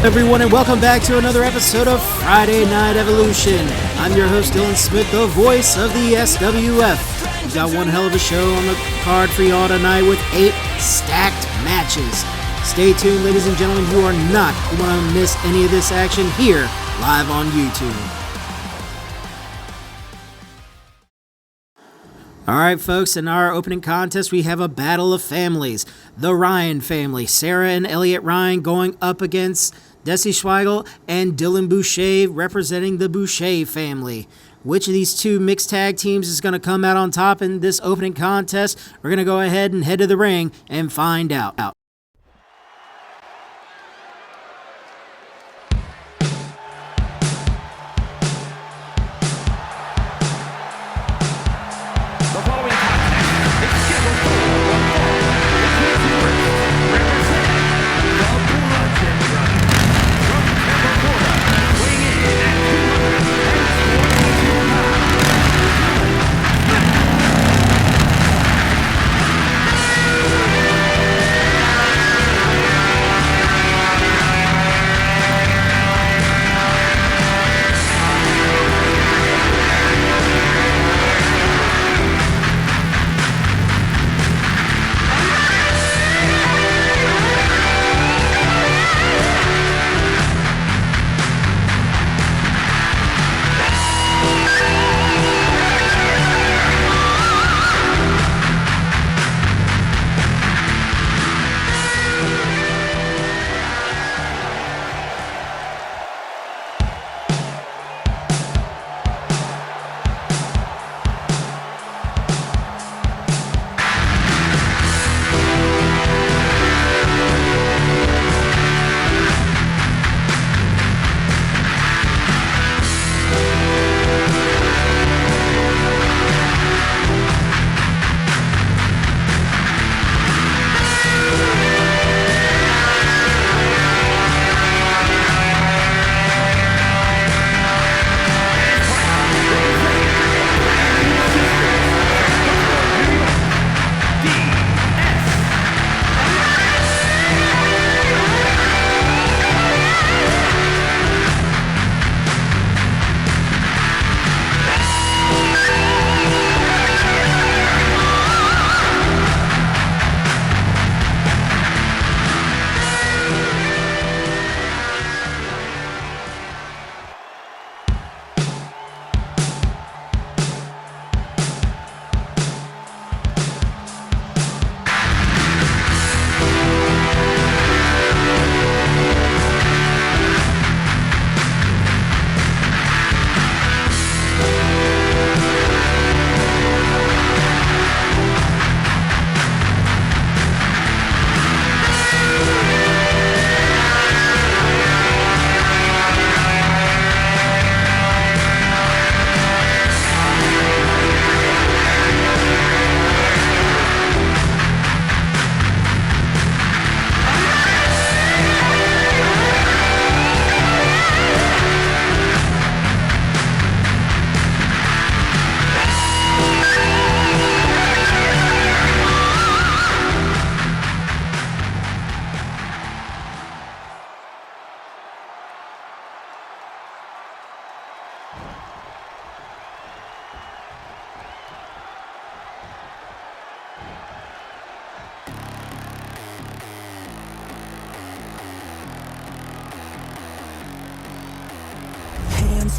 Everyone, and welcome back to another episode of Friday Night Evolution. I'm your host, Dylan Smith, the voice of the SWF. We've got one hell of a show on the card for y'all tonight with 8 stacked matches. Stay tuned, ladies and gentlemen. You are not going to miss any of this action here, live on YouTube. Alright folks, in our opening contest we have a battle of families. The Ryan family, Sarah and Elliot Ryan going up against Desi Schweigel and Dylan Boucher representing the Boucher family. Which of these two mixed tag teams is going to come out on top in this opening contest? We're going to go ahead and head to the ring and find out.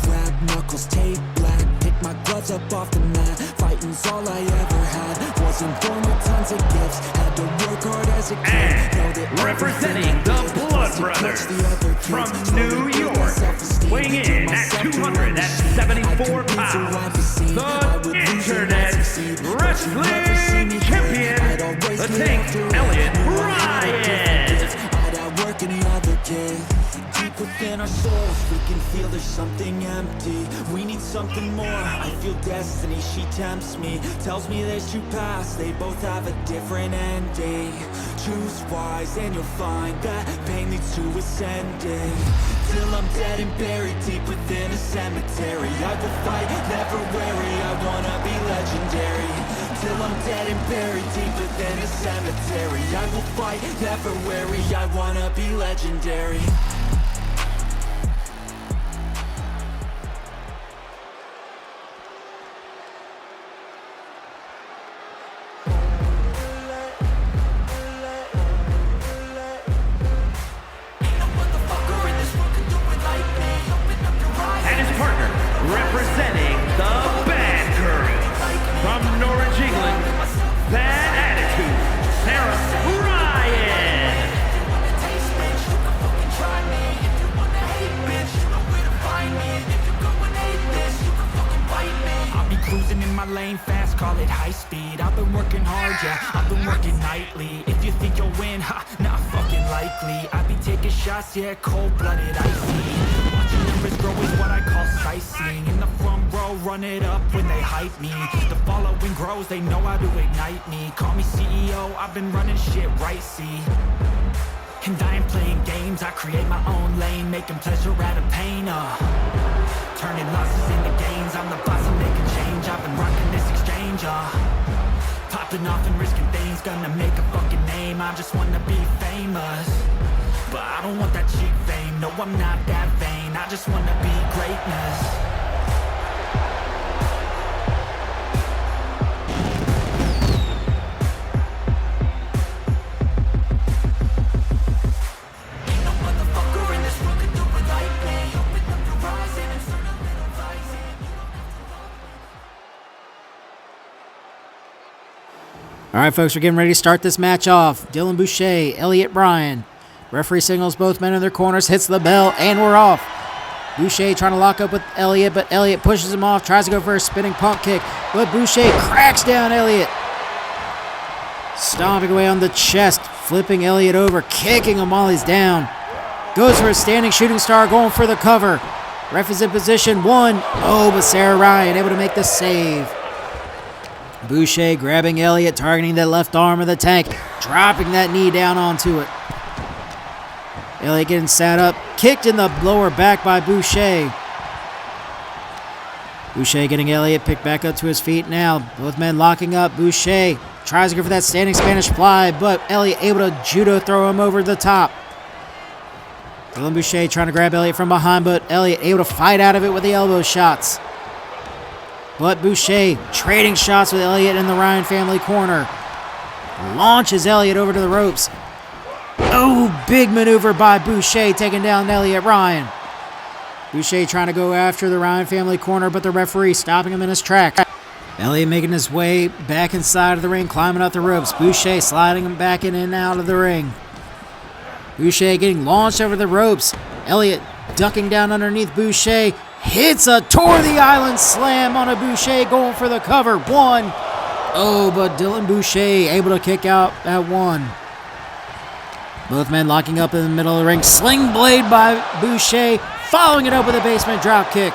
Rap, knuckles, tape black. Pick my gloves up off the mat. Fighting's all I ever had. Wasn't born with tons of gifts. Had to work hard as a kid. And representing the Blood Brothers from New York, weighing in at 274 pounds, the Internet Wrestling Champion, the Tank Elliot Ryan. I'd outwork any other kid. Deep within our souls, we can feel there's something empty. We need something more. I feel destiny, she tempts me. Tells me there's two paths, they both have a different ending. Choose wise and you'll find that pain leads to ascending. Till I'm dead and buried deep within a cemetery. I will fight, never weary, I wanna be legendary. Till I'm dead and buried deep within a cemetery. I will fight, never weary, I wanna be legendary. it high speed. I've been working hard, yeah, I've been working nightly. If you think you'll win, ha, not fucking likely. I be taking shots, yeah, cold-blooded, icy. Watching numbers grow is what I call sightseeing. In the front row, run it up when they hype me. The following grows, they know how to ignite me. Call me CEO, I've been running shit right, see. And I ain't playing games, I create my own lane, making pleasure out of pain, turning losses into gains, I'm the boss, I'm making change, I've been rocking this exchange, popping off and risking things, gonna make a fucking name, I just wanna be famous, but I don't want that cheap fame, no I'm not that vain, I just wanna be greatness. All right, folks, we're getting ready to start this match off. Dylan Boucher, Elliot Ryan. Referee signals both men in their corners, hits the bell, and we're off. Boucher trying to lock up with Elliot, but Elliot pushes him off, tries to go for a spinning pump kick, but Boucher cracks down Elliot. Stomping away on the chest, flipping Elliot over, kicking him while he's down. Goes for a standing shooting star, going for the cover. Ref is in position, one. Oh, but Sarah Ryan able to make the save. Boucher grabbing Elliot, targeting the left arm of the tank, dropping that knee down onto it. Elliot getting sat up, kicked in the lower back by Boucher. Boucher getting Elliot picked back up to his feet now. Both men locking up. Boucher tries to go for that standing Spanish fly, but Elliot able to judo throw him over the top. Dylan Boucher trying to grab Elliot from behind, but Elliot able to fight out of it with the elbow shots. But Boucher trading shots with Elliot in the Ryan family corner. Launches Elliot over to the ropes. Oh, big maneuver by Boucher, taking down Elliot Ryan. Boucher trying to go after the Ryan family corner, but the referee stopping him in his tracks. Elliot making his way back inside of the ring, climbing up the ropes. Boucher sliding him back in and out of the ring. Boucher getting launched over the ropes. Elliot ducking down underneath Boucher. Hits a Tour the Island slam on a Boucher, going for the cover. One. Oh, but Dylan Boucher able to kick out at one. Both men locking up in the middle of the ring. Sling blade by Boucher, following it up with a basement drop kick.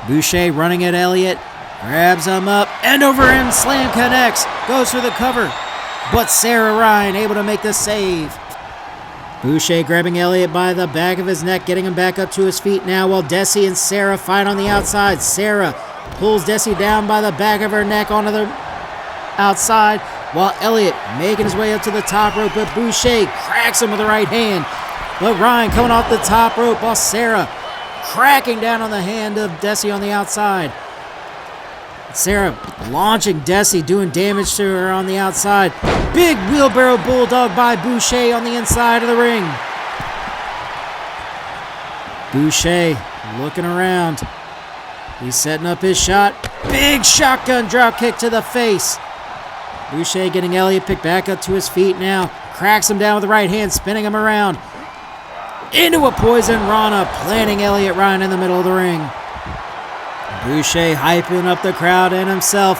Boucher running at Elliot, grabs him up, and over him, slam connects, goes for the cover. But Sarah Ryan able to make the save. Boucher grabbing Elliot by the back of his neck, getting him back up to his feet now, while Desi and Sarah fight on the outside. Sarah pulls Desi down by the back of her neck onto the outside, while Elliot making his way up to the top rope, but Boucher cracks him with the right hand. But Ryan coming off the top rope, while Sarah cracking down on the hand of Desi on the outside. Sarah launching Desi, doing damage to her on the outside. Big wheelbarrow bulldog by Boucher on the inside of the ring. Boucher looking around. He's setting up his shot. Big shotgun drop kick to the face. Boucher getting Elliot picked back up to his feet now. Cracks him down with the right hand, spinning him around. Into a poison Rana, planting Elliot Ryan in the middle of the ring. Boucher hyping up the crowd and himself.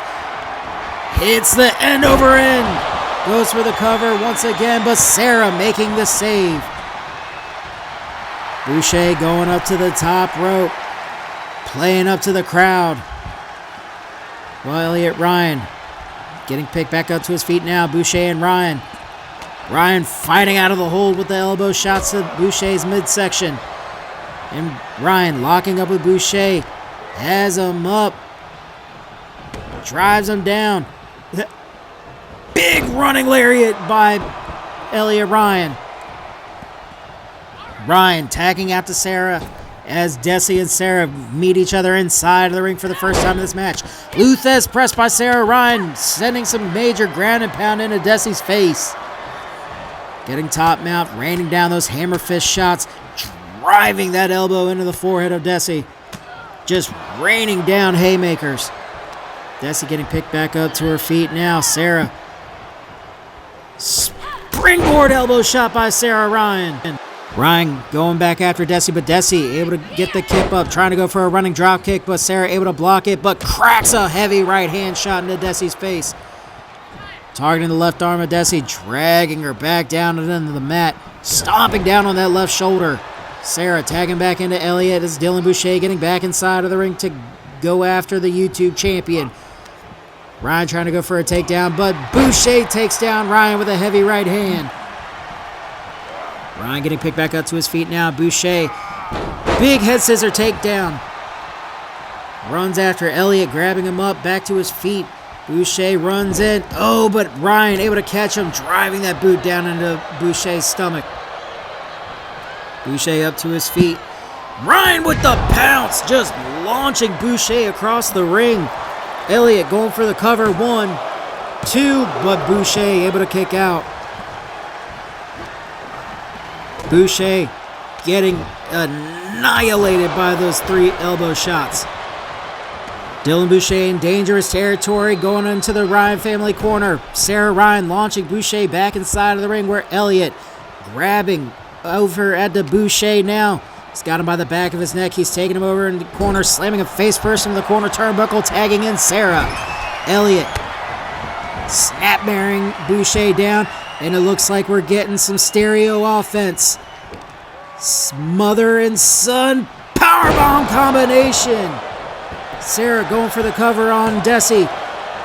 Hits the end over end. Goes for the cover once again, but Sarah making the save. Boucher going up to the top rope. Playing up to the crowd. Well, Elliot Ryan getting picked back up to his feet now. Boucher and Ryan. Ryan fighting out of the hold with the elbow shots to Boucher's midsection. And Ryan locking up with Boucher. Has him up. Drives him down. Big running lariat by Elliot Ryan. Ryan tagging out to Sarah as Desi and Sarah meet each other inside of the ring for the first time in this match. Luthez pressed by Sarah Ryan, sending some major ground and pound into Desi's face. Getting top mount, raining down those hammer fist shots, driving that elbow into the forehead of Desi. Just raining down haymakers. Desi getting picked back up to her feet now. Sarah. Springboard elbow shot by Sarah Ryan. Ryan going back after Desi, but Desi able to get the kip up, trying to go for a running drop kick, but Sarah able to block it, but cracks a heavy right hand shot into Desi's face. Targeting the left arm of Desi, dragging her back down into the mat, stomping down on that left shoulder. Sarah tagging back into Elliott as Dylan Boucher getting back inside of the ring to go after the YouTube champion. Ryan trying to go for a takedown, but Boucher takes down Ryan with a heavy right hand. Ryan getting picked back up to his feet now. Boucher, big head scissor takedown. Runs after Elliott, grabbing him up back to his feet. Boucher runs in. Oh, but Ryan able to catch him, driving that boot down into Boucher's stomach. Boucher up to his feet. Ryan with the pounce, just launching Boucher across the ring. Elliott going for the cover. 1, 2, but Boucher able to kick out. Boucher getting annihilated by those 3 elbow shots. Dylan Boucher in dangerous territory going into the Ryan family corner. Sarah Ryan launching Boucher back inside of the ring, where Elliott grabbing over at the Boucher now. He's got him by the back of his neck. He's taking him over in the corner, slamming him face first into the corner turnbuckle, tagging in Sarah. Elliott snap-bearing Boucher down, and it looks like we're getting some stereo offense. Mother and son powerbomb combination. Sarah going for the cover on Desi.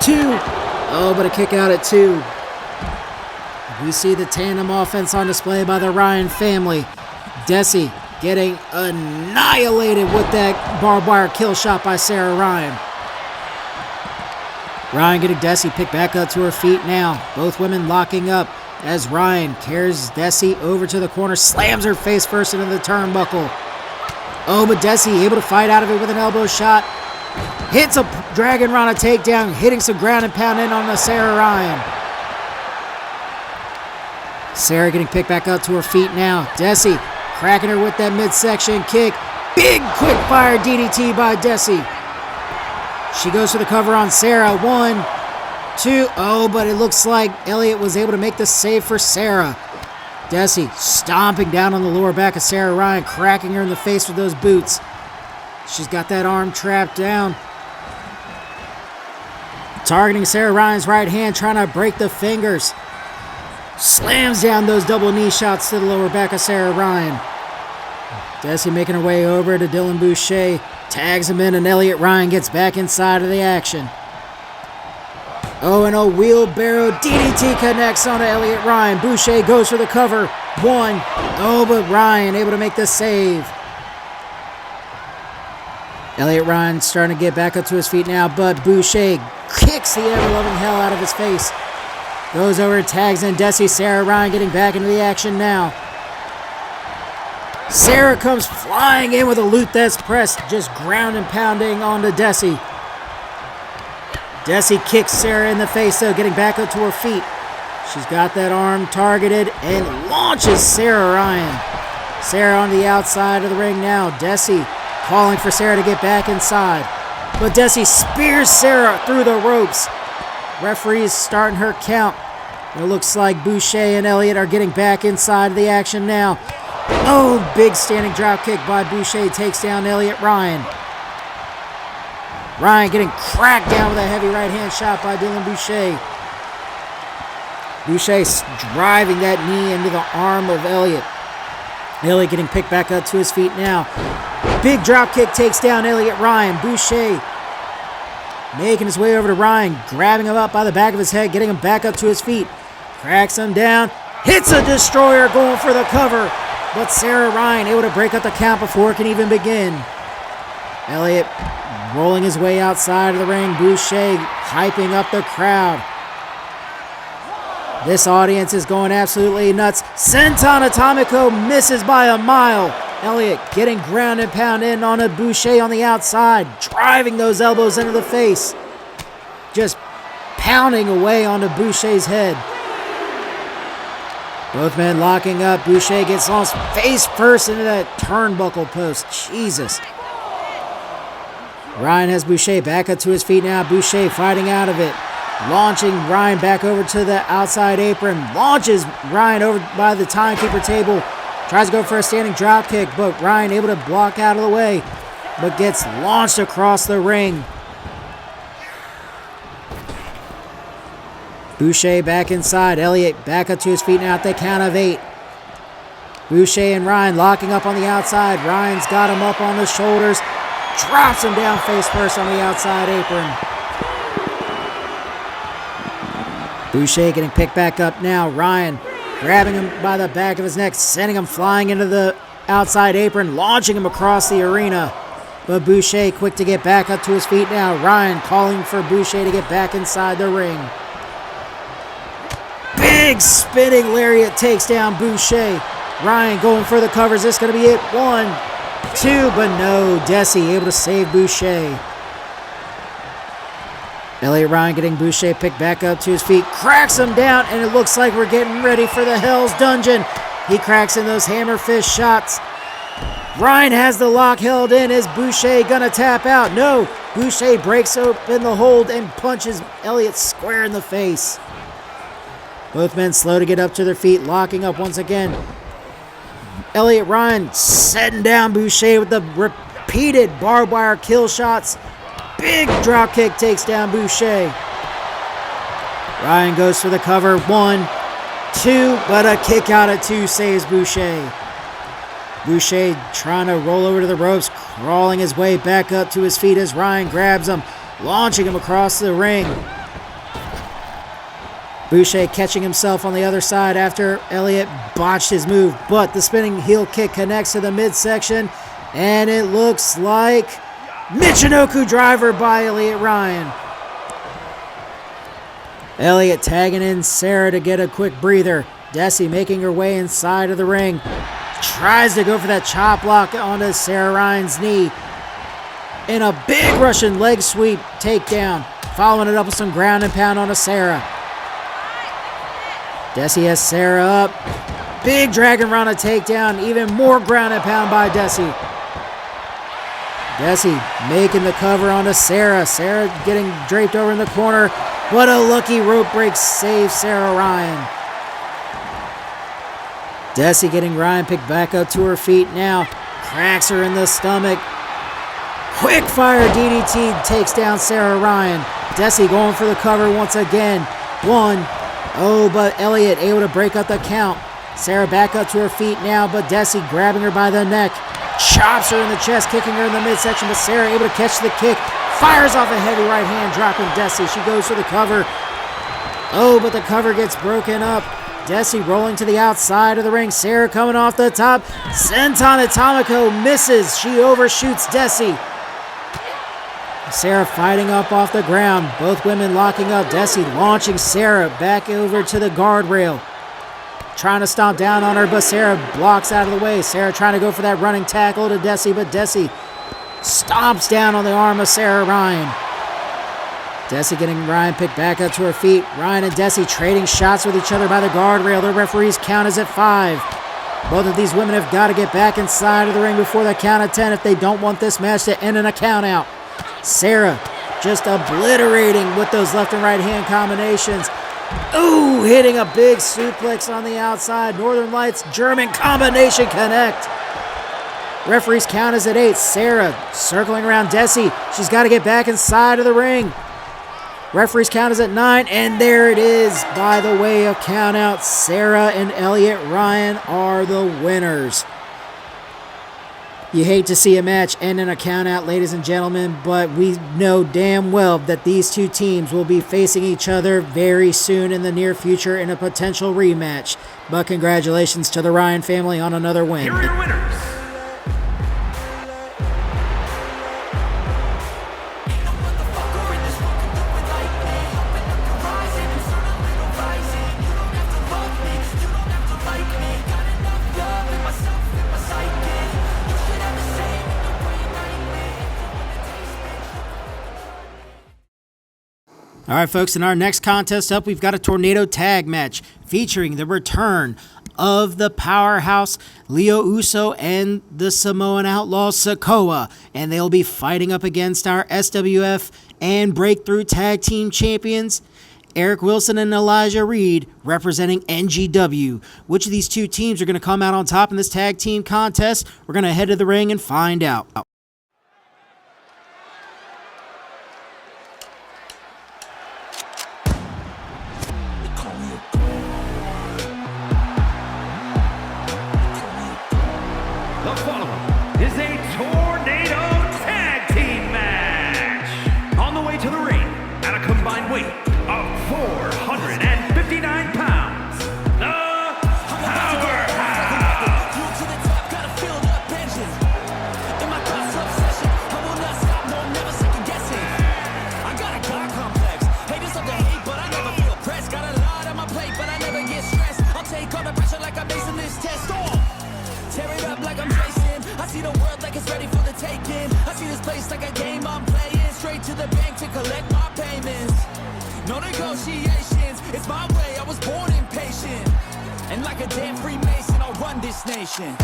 2. Oh, but a kick out at 2. We see the tandem offense on display by the Ryan family. Desi getting annihilated with that barbed wire kill shot by Sarah Ryan. Ryan getting Desi picked back up to her feet now. Both women locking up as Ryan carries Desi over to the corner, slams her face first into the turnbuckle. Oh, but Desi able to fight out of it with an elbow shot. Hits a Dragon Rana takedown, hitting some ground and pound in on the Sarah Ryan. Sarah getting picked back up to her feet now. Desi cracking her with that midsection kick. Big quick fire DDT by Desi. She goes for the cover on Sarah. 1, 2. Oh, but it looks like Elliott was able to make the save for Sarah. Desi stomping down on the lower back of Sarah Ryan, cracking her in the face with those boots. She's got that arm trapped down. Targeting Sarah Ryan's right hand, trying to break the fingers. Slams down those double knee shots to the lower back of Sarah Ryan. Desi making her way over to Dylan Boucher. Tags him in, and Elliott Ryan gets back inside of the action. Oh, and a wheelbarrow DDT connects onto Elliott Ryan. Boucher goes for the cover. 1. Oh, but Ryan able to make the save. Elliott Ryan starting to get back up to his feet now, but Boucher kicks the ever-loving hell out of his face. Goes over and tags in Desi. Sarah Ryan getting back into the action now. Sarah comes flying in with a Luthes press, just ground and pounding onto Desi. Desi kicks Sarah in the face, though, getting back up to her feet. She's got that arm targeted and launches Sarah Ryan. Sarah on the outside of the ring now. Desi calling for Sarah to get back inside. But Desi spears Sarah through the ropes. Referee is starting her count. It looks like Boucher and Elliott are getting back inside the action now. Oh, big standing drop kick by Boucher takes down Elliott Ryan. Ryan getting cracked down with a heavy right hand shot by Dylan Boucher. Boucher driving that knee into the arm of Elliott. Elliott getting picked back up to his feet now. Big drop kick takes down Elliott Ryan. Boucher making his way over to Ryan, grabbing him up by the back of his head, getting him back up to his feet. Cracks him down, hits a destroyer going for the cover, but Sarah Ryan able to break up the count before it can even begin. Elliott rolling his way outside of the ring. Boucher hyping up the crowd. This audience is going absolutely nuts. Senton Atomico misses by a mile. Elliott getting ground and pound in on a Boucher on the outside, driving those elbows into the face. Just pounding away onto Boucher's head. Both men locking up. Boucher gets launched face first into that turnbuckle post. Jesus. Ryan has Boucher back up to his feet now. Boucher fighting out of it. Launching Ryan back over to the outside apron. Launches Ryan over by the timekeeper table. Tries to go for a standing drop kick, but Ryan able to block out of the way, but gets launched across the ring. Boucher back inside. Elliott back up to his feet now at the count of 8. Boucher and Ryan locking up on the outside. Ryan's got him up on the shoulders. Drops him down face first on the outside apron. Boucher getting picked back up now. Ryan grabbing him by the back of his neck, sending him flying into the outside apron, launching him across the arena. But Boucher quick to get back up to his feet now. Ryan calling for Boucher to get back inside the ring. Big spinning lariat takes down Boucher. Ryan going for the cover. Is this going to be it? 1, 2, but no. Desi able to save Boucher. Elliott Ryan getting Boucher picked back up to his feet. Cracks him down, and it looks like we're getting ready for the Hell's Dungeon. He cracks in those hammer fist shots. Ryan has the lock held in. Is Boucher going to tap out? No. Boucher breaks open the hold and punches Elliott square in the face. Both men slow to get up to their feet, locking up once again. Elliott Ryan setting down Boucher with the repeated barbed wire kill shots. Big drop kick takes down Boucher. Ryan goes for the cover. 1, 2, but a kick out at 2 saves Boucher. Boucher trying to roll over to the ropes, crawling his way back up to his feet as Ryan grabs him, launching him across the ring. Boucher catching himself on the other side after Elliott botched his move, but the spinning heel kick connects to the midsection, and it looks like Michinoku driver by Elliott Ryan. Elliott tagging in Sarah to get a quick breather. Desi making her way inside of the ring. Tries to go for that chop block onto Sarah Ryan's knee. And a big Russian leg sweep takedown. Following it up with some ground and pound onto Sarah. Desi has Sarah up. Big Dragon Rana takedown. Even more ground and pound by Desi. Desi making the cover onto Sarah. Sarah getting draped over in the corner. But a lucky rope break saves Sarah Ryan. Desi getting Ryan picked back up to her feet now. Cracks her in the stomach. Quick fire DDT takes down Sarah Ryan. Desi going for the cover once again. 1. Oh, but Elliott able to break up the count. Sarah back up to her feet now, but Desi grabbing her by the neck. Chops her in the chest, kicking her in the midsection, but Sarah able to catch the kick. Fires off a heavy right hand, dropping Desi. She goes for the cover. Oh, but the cover gets broken up. Desi rolling to the outside of the ring. Sarah coming off the top. Senton Atomico misses. She overshoots Desi. Sarah fighting up off the ground. Both women locking up. Desi launching Sarah back over to the guardrail. Trying to stomp down on her, but Sarah blocks out of the way. Sarah trying to go for that running tackle to Desi, but Desi stomps down on the arm of Sarah Ryan. Desi getting Ryan picked back up to her feet. Ryan and Desi trading shots with each other by the guardrail. The referee's count is at 5. Both of these women have got to get back inside of the ring before the count of 10 if they don't want this match to end in a count out. Sarah just obliterating with those left and right hand combinations. Ooh, hitting a big suplex on the outside. Northern Lights German combination connect. Referee's count is at 8. Sarah circling around Desi. She's got to get back inside of the ring. Referee's count is at 9, and there it is. By the way of count out, Sarah and Elliott Ryan are the winners. You hate to see a match end in a count out, ladies and gentlemen, but we know damn well that these two teams will be facing each other very soon in the near future in a potential rematch. But congratulations to the Ryan family on another win. Here are your winners. All right, folks, in our next contest up, we've got a tornado tag match featuring the return of the powerhouse Leo Uso and the Samoan outlaw Sikoa, and they'll be fighting up against our SWF and Breakthrough Tag Team champions, Eric Wilson and Elijah Reed representing NGW. Which of these two teams are going to come out on top in this tag team contest? We're going to head to the ring and find out. The following is a tornado tag team match. On the way to the ring at a combined weight of 459 pounds, the Powerhouse. To the top, gotta feel the pension. In my thoughts obsession, I will not stop, no, never second guessing. I got a God complex, haters love to hate, but I never feel pressed. Got a lot on my plate, but I never get stressed. I'll take all the pressure like I'm acing this test. Tear it up like I'm Jason. I see the world like it's ready for the taking. I see this place like a game I'm playing. Straight to the bank to collect my payments. No negotiations, it's my way, I was born impatient. And like a damn Freemason, I'll run this nation.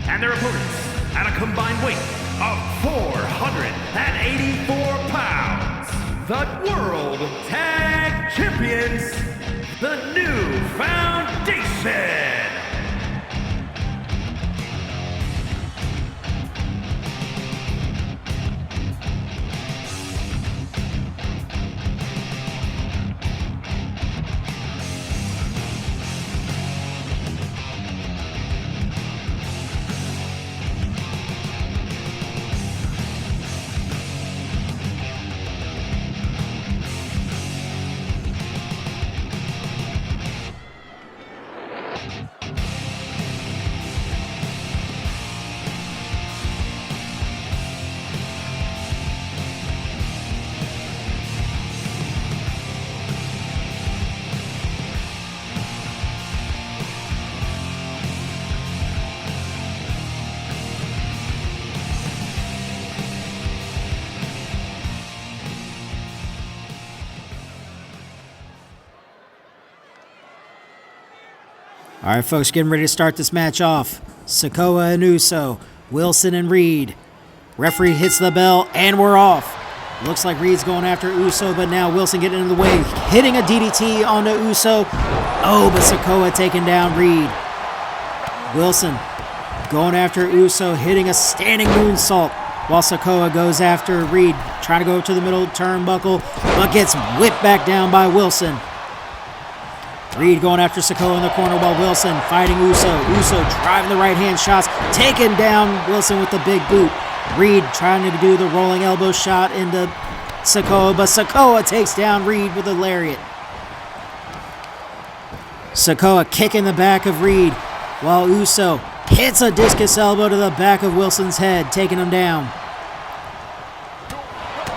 And their opponents at a combined weight of 484 pounds, the World Tag Champions, the New Foundation. All right, folks, getting ready to start this match off. Sikoa and Uso, Wilson and Reed. Referee hits the bell, and we're off. Looks like Reed's going after Uso, but now Wilson getting in the way, hitting a DDT onto Uso. Oh, but Sikoa taking down Reed. Wilson going after Uso, hitting a standing moonsault, while Sikoa goes after Reed, trying to go to the middle turnbuckle, but gets whipped back down by Wilson. Reed going after Sikoa in the corner while Wilson fighting Uso. Uso driving the right-hand shots, taking down Wilson with the big boot. Reed trying to do the rolling elbow shot into Sikoa, but Sikoa takes down Reed with a lariat. Sikoa kicking the back of Reed while Uso hits a discus elbow to the back of Wilson's head, taking him down.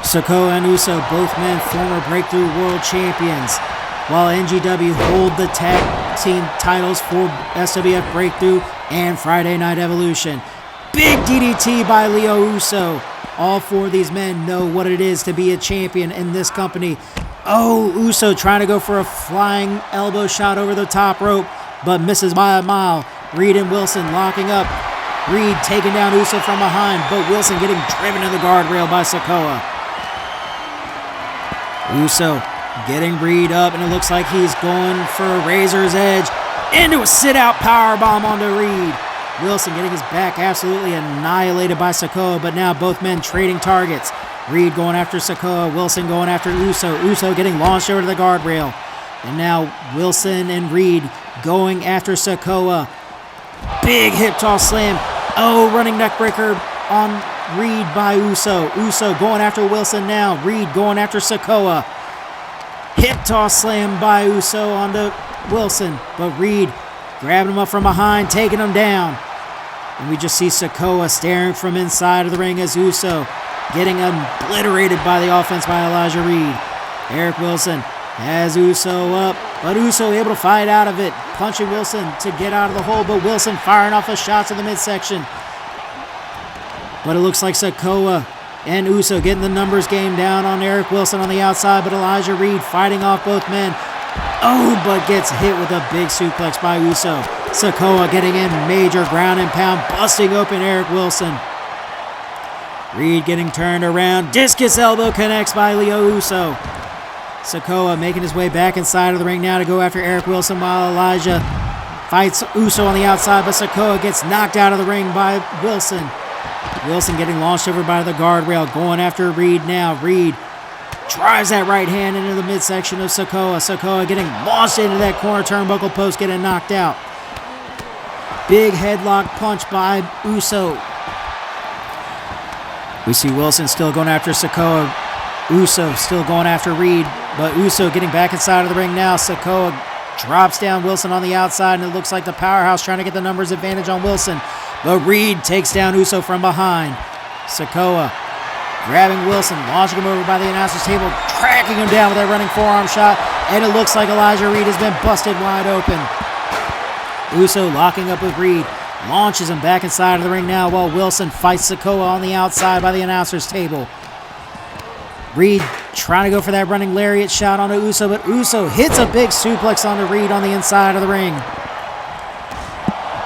Sikoa and Uso, both men former Breakthrough World Champions, while NGW hold the tag team titles for SWF Breakthrough and Friday Night Evolution. Big DDT by Leo Uso. All four of these men know what it is to be a champion in this company. Oh, Uso trying to go for a flying elbow shot over the top rope, but misses by a mile. Reed and Wilson locking up. Reed taking down Uso from behind, but Wilson getting driven to the guardrail by Sikoa. Uso getting Reed up, and it looks like he's going for a razor's edge into a sit-out powerbomb onto Reed. Wilson getting his back absolutely annihilated by Sikoa, but now both men trading targets. Reed going after Sikoa, Wilson going after Uso. Uso getting launched over to the guardrail. And now Wilson and Reed going after Sikoa. Big hip toss slam. Oh, running neck breaker on Reed by Uso. Uso going after Wilson now. Reed going after Sikoa. Hip toss slam by Uso onto Wilson, but Reed grabbing him up from behind, taking him down. And we just see Sikoa staring from inside of the ring as Uso getting obliterated by the offense by Elijah Reed. Eric Wilson has Uso up, but Uso able to fight out of it, punching Wilson to get out of the hole, but Wilson firing off the shots in the midsection. But it looks like Sikoa and Uso getting the numbers game down on Eric Wilson on the outside, but Elijah Reed fighting off both men. Oh, but gets hit with a big suplex by Uso. Sikoa getting in major ground and pound, busting open Eric Wilson. Reed getting turned around. Discus elbow connects by Leo Uso. Sikoa making his way back inside of the ring now to go after Eric Wilson while Elijah fights Uso on the outside, but Sikoa gets knocked out of the ring by Wilson. Wilson getting launched over by the guardrail, going after Reed now. Reed drives that right hand into the midsection of Sikoa. Sikoa getting launched into that corner turnbuckle post, getting knocked out. Big headlock punch by Uso. We see Wilson still going after Sikoa. Uso still going after Reed, but Uso getting back inside of the ring now. Sikoa drops down Wilson on the outside, and it looks like the Powerhouse trying to get the numbers advantage on Wilson. But Reed takes down Uso from behind. Sikoa grabbing Wilson, launching him over by the announcer's table, cracking him down with that running forearm shot, and it looks like Elijah Reed has been busted wide open. Uso locking up with Reed, launches him back inside of the ring now while Wilson fights Sikoa on the outside by the announcer's table. Reed trying to go for that running lariat shot onto Uso, but Uso hits a big suplex onto Reed on the inside of the ring.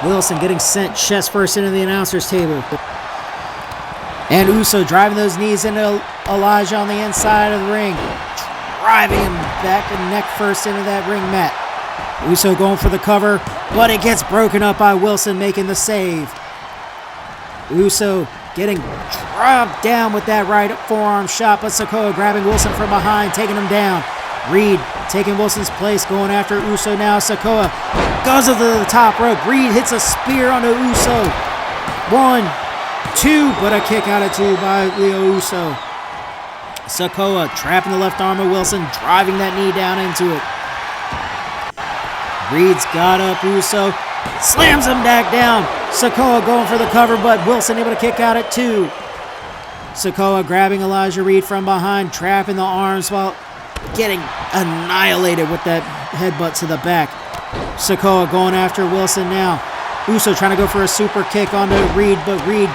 Wilson getting sent chest first into the announcer's table. And Uso driving those knees into Elijah on the inside of the ring, driving him back and neck first into that ring mat. Uso going for the cover, but it gets broken up by Wilson making the save. Uso getting dropped down with that right forearm shot, but Sikoa grabbing Wilson from behind, taking him down. Reed taking Wilson's place, going after Uso now. Sikoa goes to the top rope. Reed hits a spear onto Uso. 1, 2, but a kick out of 2 by Leo Uso. Sikoa trapping the left arm of Wilson, driving that knee down into it. Reed's got up Uso, slams him back down. Sikoa going for the cover, but Wilson able to kick out at 2. Sikoa grabbing Elijah Reed from behind, trapping the arms while getting annihilated with that headbutt to the back. Sikoa going after Wilson now. Uso trying to go for a super kick onto Reed, but Reed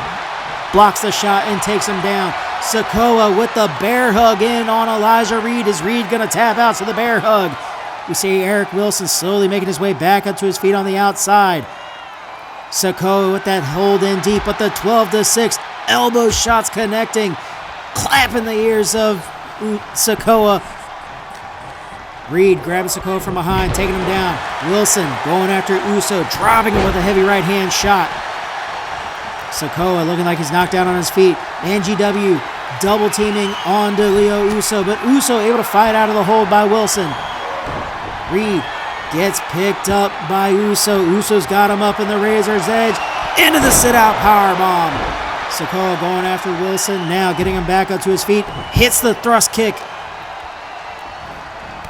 blocks the shot and takes him down. Sikoa with the bear hug in on Elijah Reed. Is Reed going to tap out to the bear hug? We see Eric Wilson slowly making his way back up to his feet on the outside. Sikoa with that hold in deep, but the 12-6 elbow shots connecting, clapping the ears of Sikoa. Reed grabbing Sikoa from behind, taking him down. Wilson going after Uso, dropping him with a heavy right hand shot. Sikoa looking like he's knocked out on his feet. NGW double teaming onto Leo Uso, but Uso able to fight out of the hold by Wilson. Reed gets picked up by Uso. Uso's got him up in the razor's edge, into the sit-out powerbomb. Sikoa going after Wilson now, getting him back up to his feet, hits the thrust kick,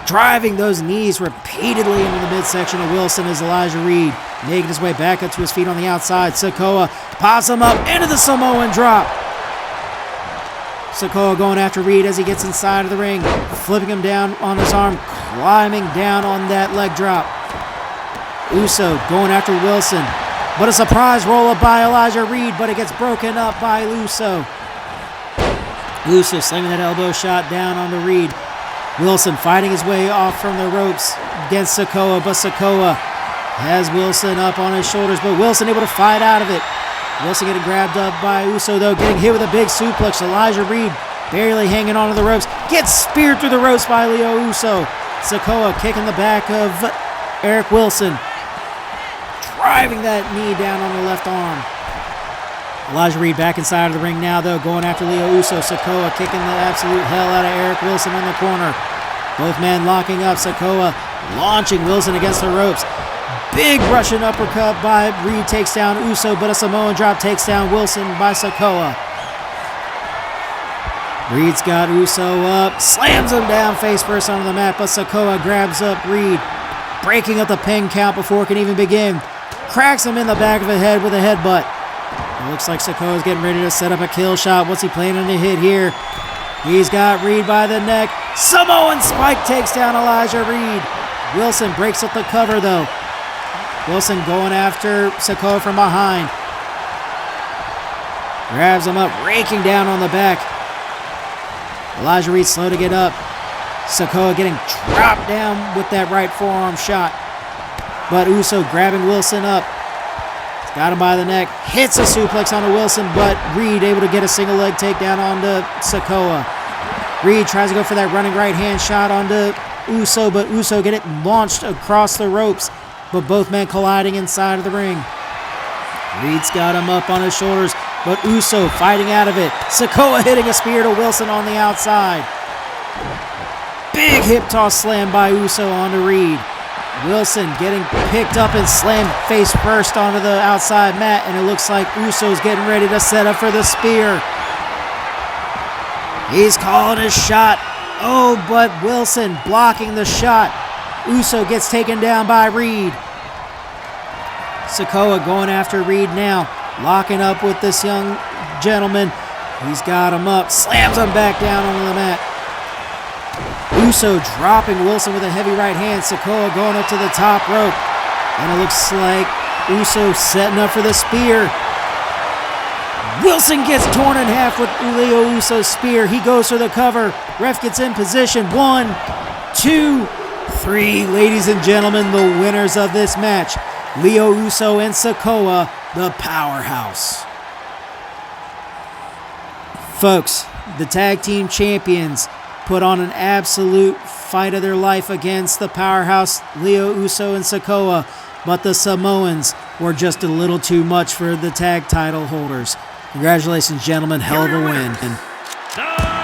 driving those knees repeatedly into the midsection of Wilson as Elijah Reed making his way back up to his feet on the outside. Sikoa pops him up into the Samoan drop. Sikoa going after Reed as he gets inside of the ring, flipping him down on his arm, climbing down on that leg drop. Uso going after Wilson, but a surprise roll-up by Elijah Reed, but it gets broken up by Uso. Uso slinging that elbow shot down onto Reed. Wilson fighting his way off from the ropes against Sikoa, but Sikoa has Wilson up on his shoulders, but Wilson able to fight out of it. Wilson getting grabbed up by Uso, though, getting hit with a big suplex. Elijah Reed barely hanging onto the ropes, gets speared through the ropes by Leo Uso. Sikoa kicking the back of Eric Wilson, driving that knee down on the left arm. Elijah Reed back inside of the ring now, though, going after Leo Uso. Sikoa kicking the absolute hell out of Eric Wilson in the corner. Both men locking up. Sikoa launching Wilson against the ropes. Big Russian uppercut by Reed takes down Uso, but a Samoan drop takes down Wilson by Sikoa. Reed's got Uso up, slams him down face first onto the mat, but Sikoa grabs up Reed, breaking up the pin count before it can even begin. Cracks him in the back of the head with a headbutt. It looks like Sikoa's getting ready to set up a kill shot. What's he planning to hit here? He's got Reed by the neck. Samoan spike takes down Elijah Reed. Wilson breaks up the cover, though. Wilson going after Sikoa from behind. Grabs him up, raking down on the back. Elijah Reed slow to get up. Sikoa getting dropped down with that right forearm shot. But Uso grabbing Wilson up. He's got him by the neck. Hits a suplex onto Wilson, but Reed able to get a single leg takedown onto Sikoa. Reed tries to go for that running right hand shot onto Uso, but Uso get it launched across the ropes. But both men colliding inside of the ring. Reed's got him up on his shoulders, but Uso fighting out of it. Sikoa hitting a spear to Wilson on the outside. Big hip toss slam by Uso onto Reed. Wilson getting picked up and slammed face first onto the outside mat, and it looks like Uso's getting ready to set up for the spear. He's calling his shot. Oh, but Wilson blocking the shot. Uso gets taken down by Reed. Sikoa going after Reed now, locking up with this young gentleman. He's got him up, slams him back down onto the mat. Uso dropping Wilson with a heavy right hand. Sikoa going up to the top rope. And it looks like Uso setting up for the spear. Wilson gets torn in half with Leo Uso's spear. He goes for the cover. Ref gets in position. 1, 2, 3. Ladies and gentlemen, the winners of this match, Leo Uso and Sikoa, the Powerhouse. Folks, the tag team champions put on an absolute fight of their life against the Powerhouse, Leo Uso and Sikoa, but the Samoans were just a little too much for the tag title holders. Congratulations, gentlemen. Hell of a win. The Powerhouse!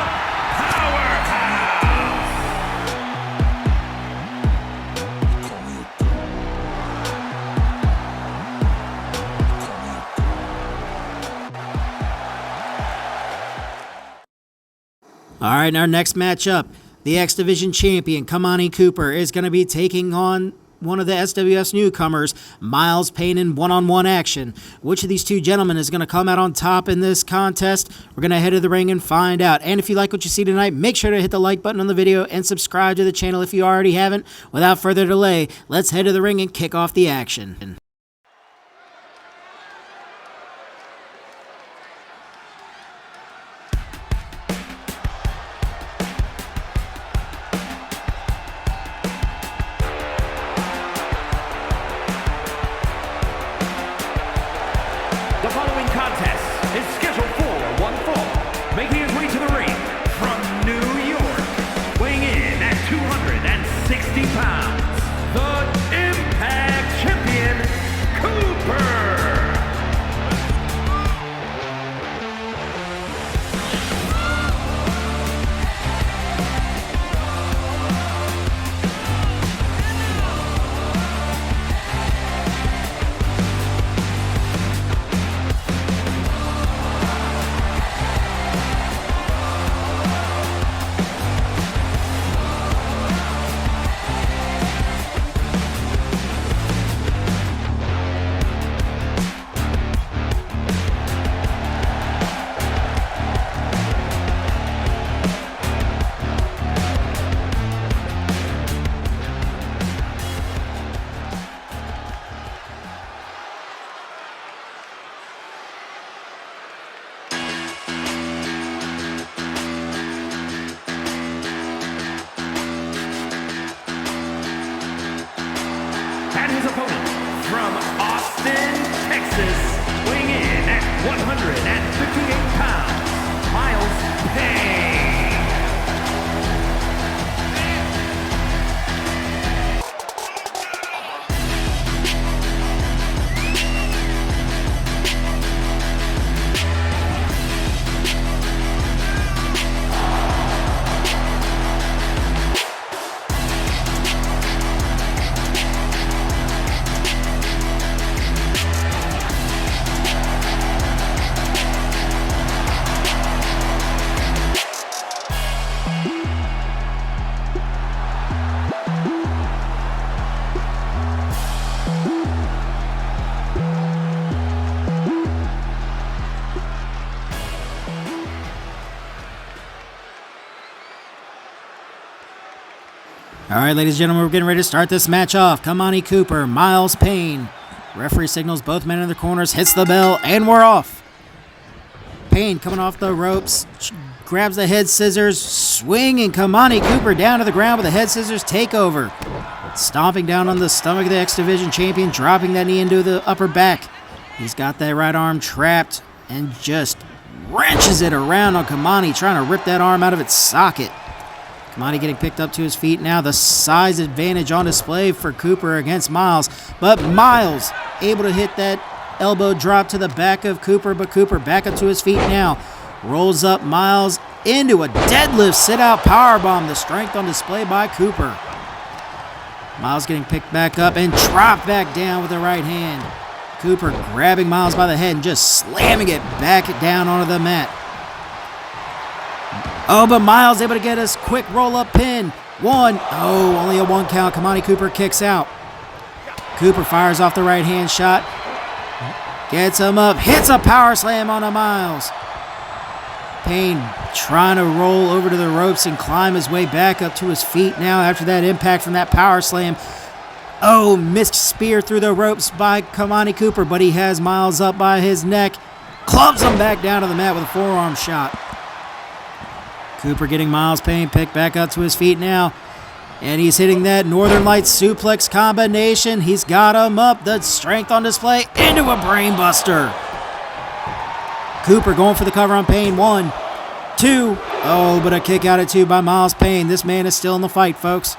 All right, in our next matchup, the X Division champion, Kamani Cooper, is going to be taking on one of the SWF's newcomers, Miles Payne, in one-on-one action. Which of these two gentlemen is going to come out on top in this contest? We're going to head to the ring and find out. And if you like what you see tonight, make sure to hit the like button on the video and subscribe to the channel if you already haven't. Without further delay, let's head to the ring and kick off the action. The following contest is scheduled for one fall, making his way to the ring from New York, weighing in at 260 pounds, the Impact Champion, Cooper. All right, ladies and gentlemen, we're getting ready to start this match off. Kamani Cooper, Miles Payne. Referee signals both men in the corners, hits the bell, and we're off. Payne coming off the ropes, grabs the head scissors, swinging Kamani Cooper down to the ground with a head scissors takeover. Stomping down on the stomach of the X Division champion, dropping that knee into the upper back. He's got that right arm trapped and just wrenches it around on Kamani, trying to rip that arm out of its socket. Kamani getting picked up to his feet now. The size advantage on display for Cooper against Miles. But Miles able to hit that elbow drop to the back of Cooper. But Cooper back up to his feet now. Rolls up Miles into a deadlift sit-out powerbomb. The strength on display by Cooper. Miles getting picked back up and dropped back down with the right hand. Cooper grabbing Miles by the head and just slamming it back down onto the mat. Oh, but Miles able to get us quick roll-up pin. One. Oh, only a one count. Kamani Cooper kicks out. Cooper fires off the right hand shot. Gets him up. Hits a power slam on a Miles. Payne trying to roll over to the ropes and climb his way back up to his feet now after that impact from that power slam. Oh, missed spear through the ropes by Kamani Cooper, but he has Miles up by his neck. Clubs him back down to the mat with a forearm shot. Cooper getting Miles Payne picked back up to his feet now. And he's hitting that Northern Lights suplex combination. He's got him up. The strength on display into a brainbuster. Cooper going for the cover on Payne. 1, 2. Oh, but a kick out at 2 by Miles Payne. This man is still in the fight, folks.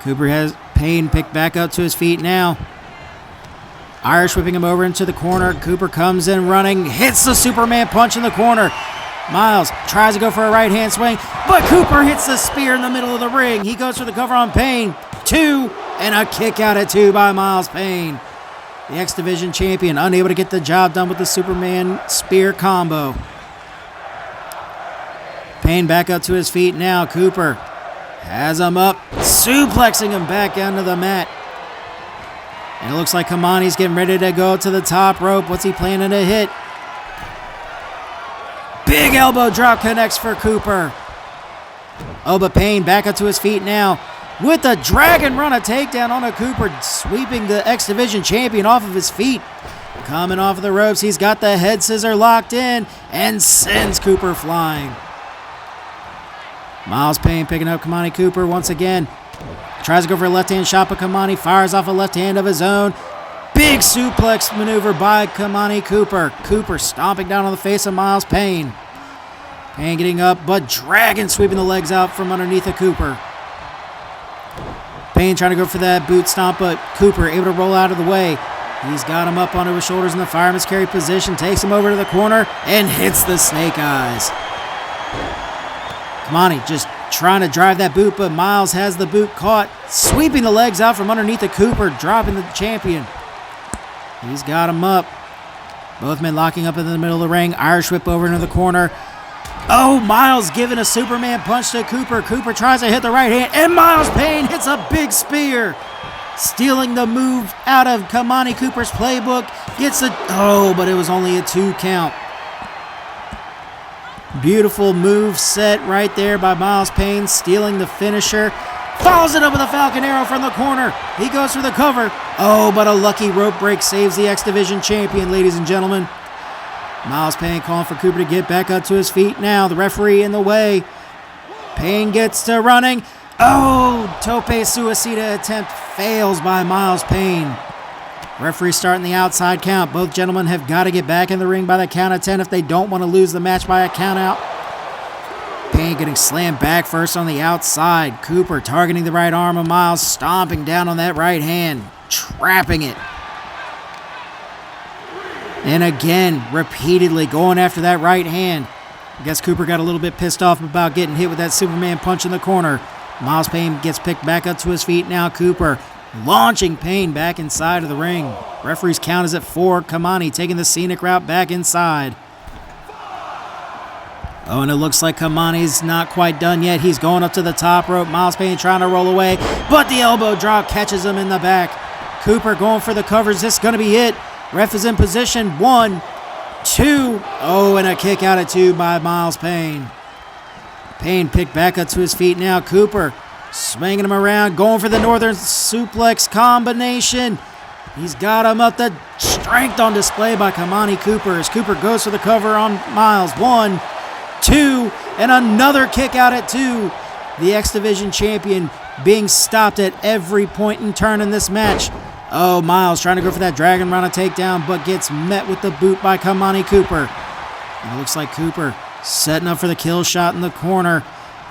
Cooper has Payne picked back up to his feet now. Irish whipping him over into the corner. Cooper comes in running. Hits the Superman punch in the corner. Miles tries to go for a right-hand swing, but Cooper hits the spear in the middle of the ring. He goes for the cover on Payne. 2, and a kick out at 2 by Miles Payne. The X Division champion unable to get the job done with the Superman spear combo. Payne back up to his feet now. Cooper has him up, suplexing him back down to the mat. And it looks like Kamani's getting ready to go to the top rope. What's he planning to hit? Big elbow drop connects for Cooper. Oh, but Payne back up to his feet now with the dragon run, a takedown on a Cooper, sweeping the X Division champion off of his feet. Coming off of the ropes, he's got the head scissor locked in and sends Cooper flying. Miles Payne picking up Kamani Cooper once again. Tries to go for a left-hand shot, but Kamani fires off a left hand of his own. Big suplex maneuver by Kamani Cooper. Cooper stomping down on the face of Miles Payne. Payne getting up, but dragon sweeping the legs out from underneath of Cooper. Payne trying to go for that boot stomp, but Cooper able to roll out of the way. He's got him up onto his shoulders in the fireman's carry position, takes him over to the corner, and hits the snake eyes. Kamani just trying to drive that boot, but Miles has the boot caught, sweeping the legs out from underneath of Cooper, dropping the champion. He's got him up. Both men locking up in the middle of the ring. Irish whip over into the corner. Oh, Miles giving a Superman punch to Cooper. Cooper tries to hit the right hand, and Miles Payne hits a big spear. Stealing the move out of Kamani Cooper's playbook. Gets a... Oh, but it was only a 2 count. Beautiful move set right there by Miles Payne, stealing the finisher. Follows it up with a Falcon Arrow from the corner. He goes for the cover. Oh, but a lucky rope break saves the X Division champion, ladies and gentlemen. Miles Payne calling for Cooper to get back up to his feet now. The referee in the way. Payne gets to running. Oh, tope suicida attempt fails by Miles Payne. Referee starting the outside count. Both gentlemen have got to get back in the ring by the count of 10 if they don't want to lose the match by a count out. Payne getting slammed back first on the outside. Cooper targeting the right arm of Miles, stomping down on that right hand, trapping it. And again, repeatedly going after that right hand. I guess Cooper got a little bit pissed off about getting hit with that Superman punch in the corner. Miles Payne gets picked back up to his feet now. Cooper launching Payne back inside of the ring. Referee's count is at 4. Kamani taking the scenic route back inside. Oh, and it looks like Kamani's not quite done yet. He's going up to the top rope. Miles Payne trying to roll away, but the elbow drop catches him in the back. Cooper going for the covers. This is going to be it. Ref is in position. 1, 2. Oh, and a kick out at 2 by Miles Payne. Payne picked back up to his feet now. Cooper swinging him around, going for the northern suplex combination. He's got him up. The strength on display by Kamani Cooper as Cooper goes for the cover on Miles. 1, 2, and another kick out at 2. The X Division champion being stopped at every point and turn in this match. Oh, Miles trying to go for that Dragon Rana takedown, but gets met with the boot by Kamani Cooper. And it looks like Cooper setting up for the kill shot in the corner.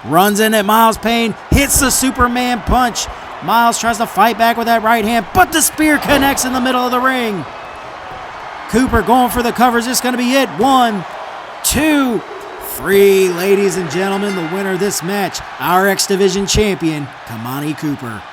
Runs in at Miles. Payne hits the Superman punch. Miles tries to fight back with that right hand, but the spear connects in the middle of the ring. Cooper going for the cover. Is this going to be it? 1, 2, 3. Ladies and gentlemen, the winner of this match, our X Division champion, Kamani Cooper.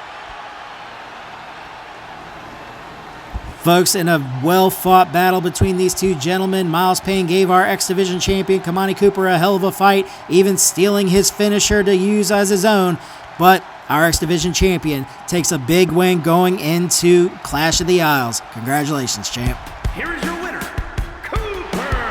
Folks, in a well-fought battle between these two gentlemen, Miles Payne gave our X Division champion, Kamani Cooper, a hell of a fight, even stealing his finisher to use as his own. But our X Division champion takes a big win going into Clash of the Isles. Congratulations, champ. Here is your winner, Cooper.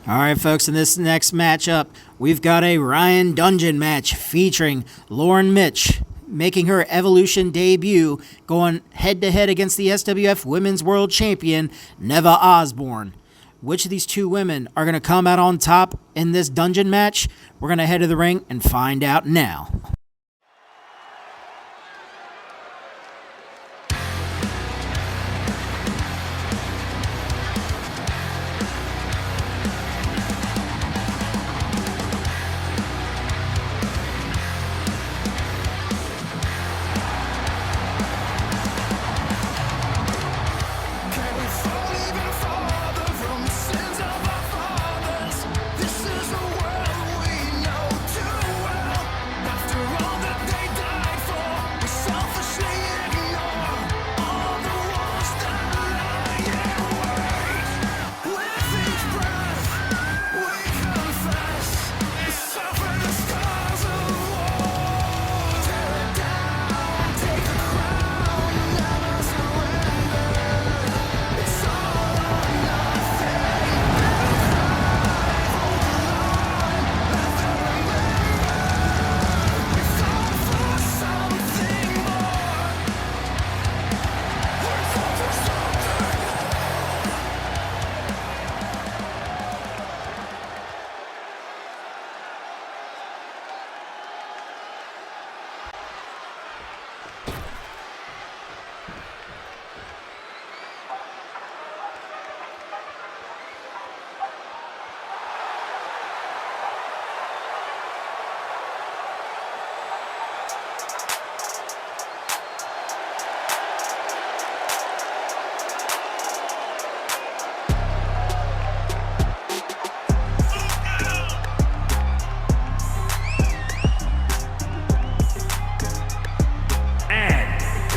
All right, folks, in this next matchup, we've got a Ryan Dungeon match featuring Lauren Mitch making her Evolution debut, going head-to-head against the SWF Women's World Champion, Neva Osborne. Which of these two women are going to come out on top in this Dungeon match? We're going to head to the ring and find out now.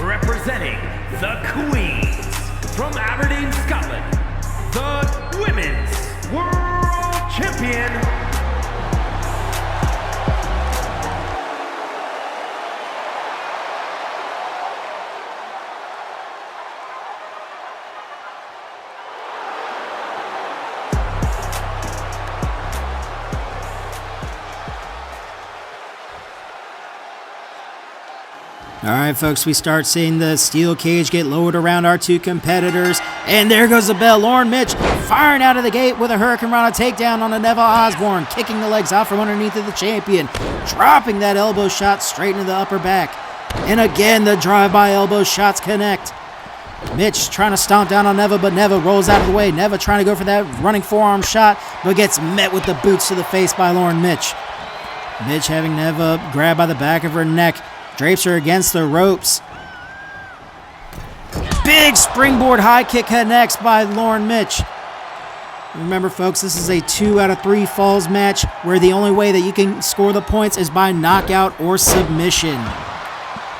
Representing the Queens from Aberdeen, Scotland, the Women's World Champion, All right, folks, we start seeing the steel cage get lowered around our two competitors. And there goes the bell. Lauren Mitch firing out of the gate with a Hurricane Rana takedown on a Neva Osborne, kicking the legs out from underneath of the champion, dropping that elbow shot straight into the upper back. And again, the drive-by elbow shots connect. Mitch trying to stomp down on Neva, but Neva rolls out of the way. Neva trying to go for that running forearm shot, but gets met with the boots to the face by Lauren Mitch. Mitch having Neva grabbed by the back of her neck, drapes her against the ropes. Big springboard high kick connects by Lauren Mitch. Remember, folks, this is a 2 out of 3 falls match where the only way that you can score the points is by knockout or submission.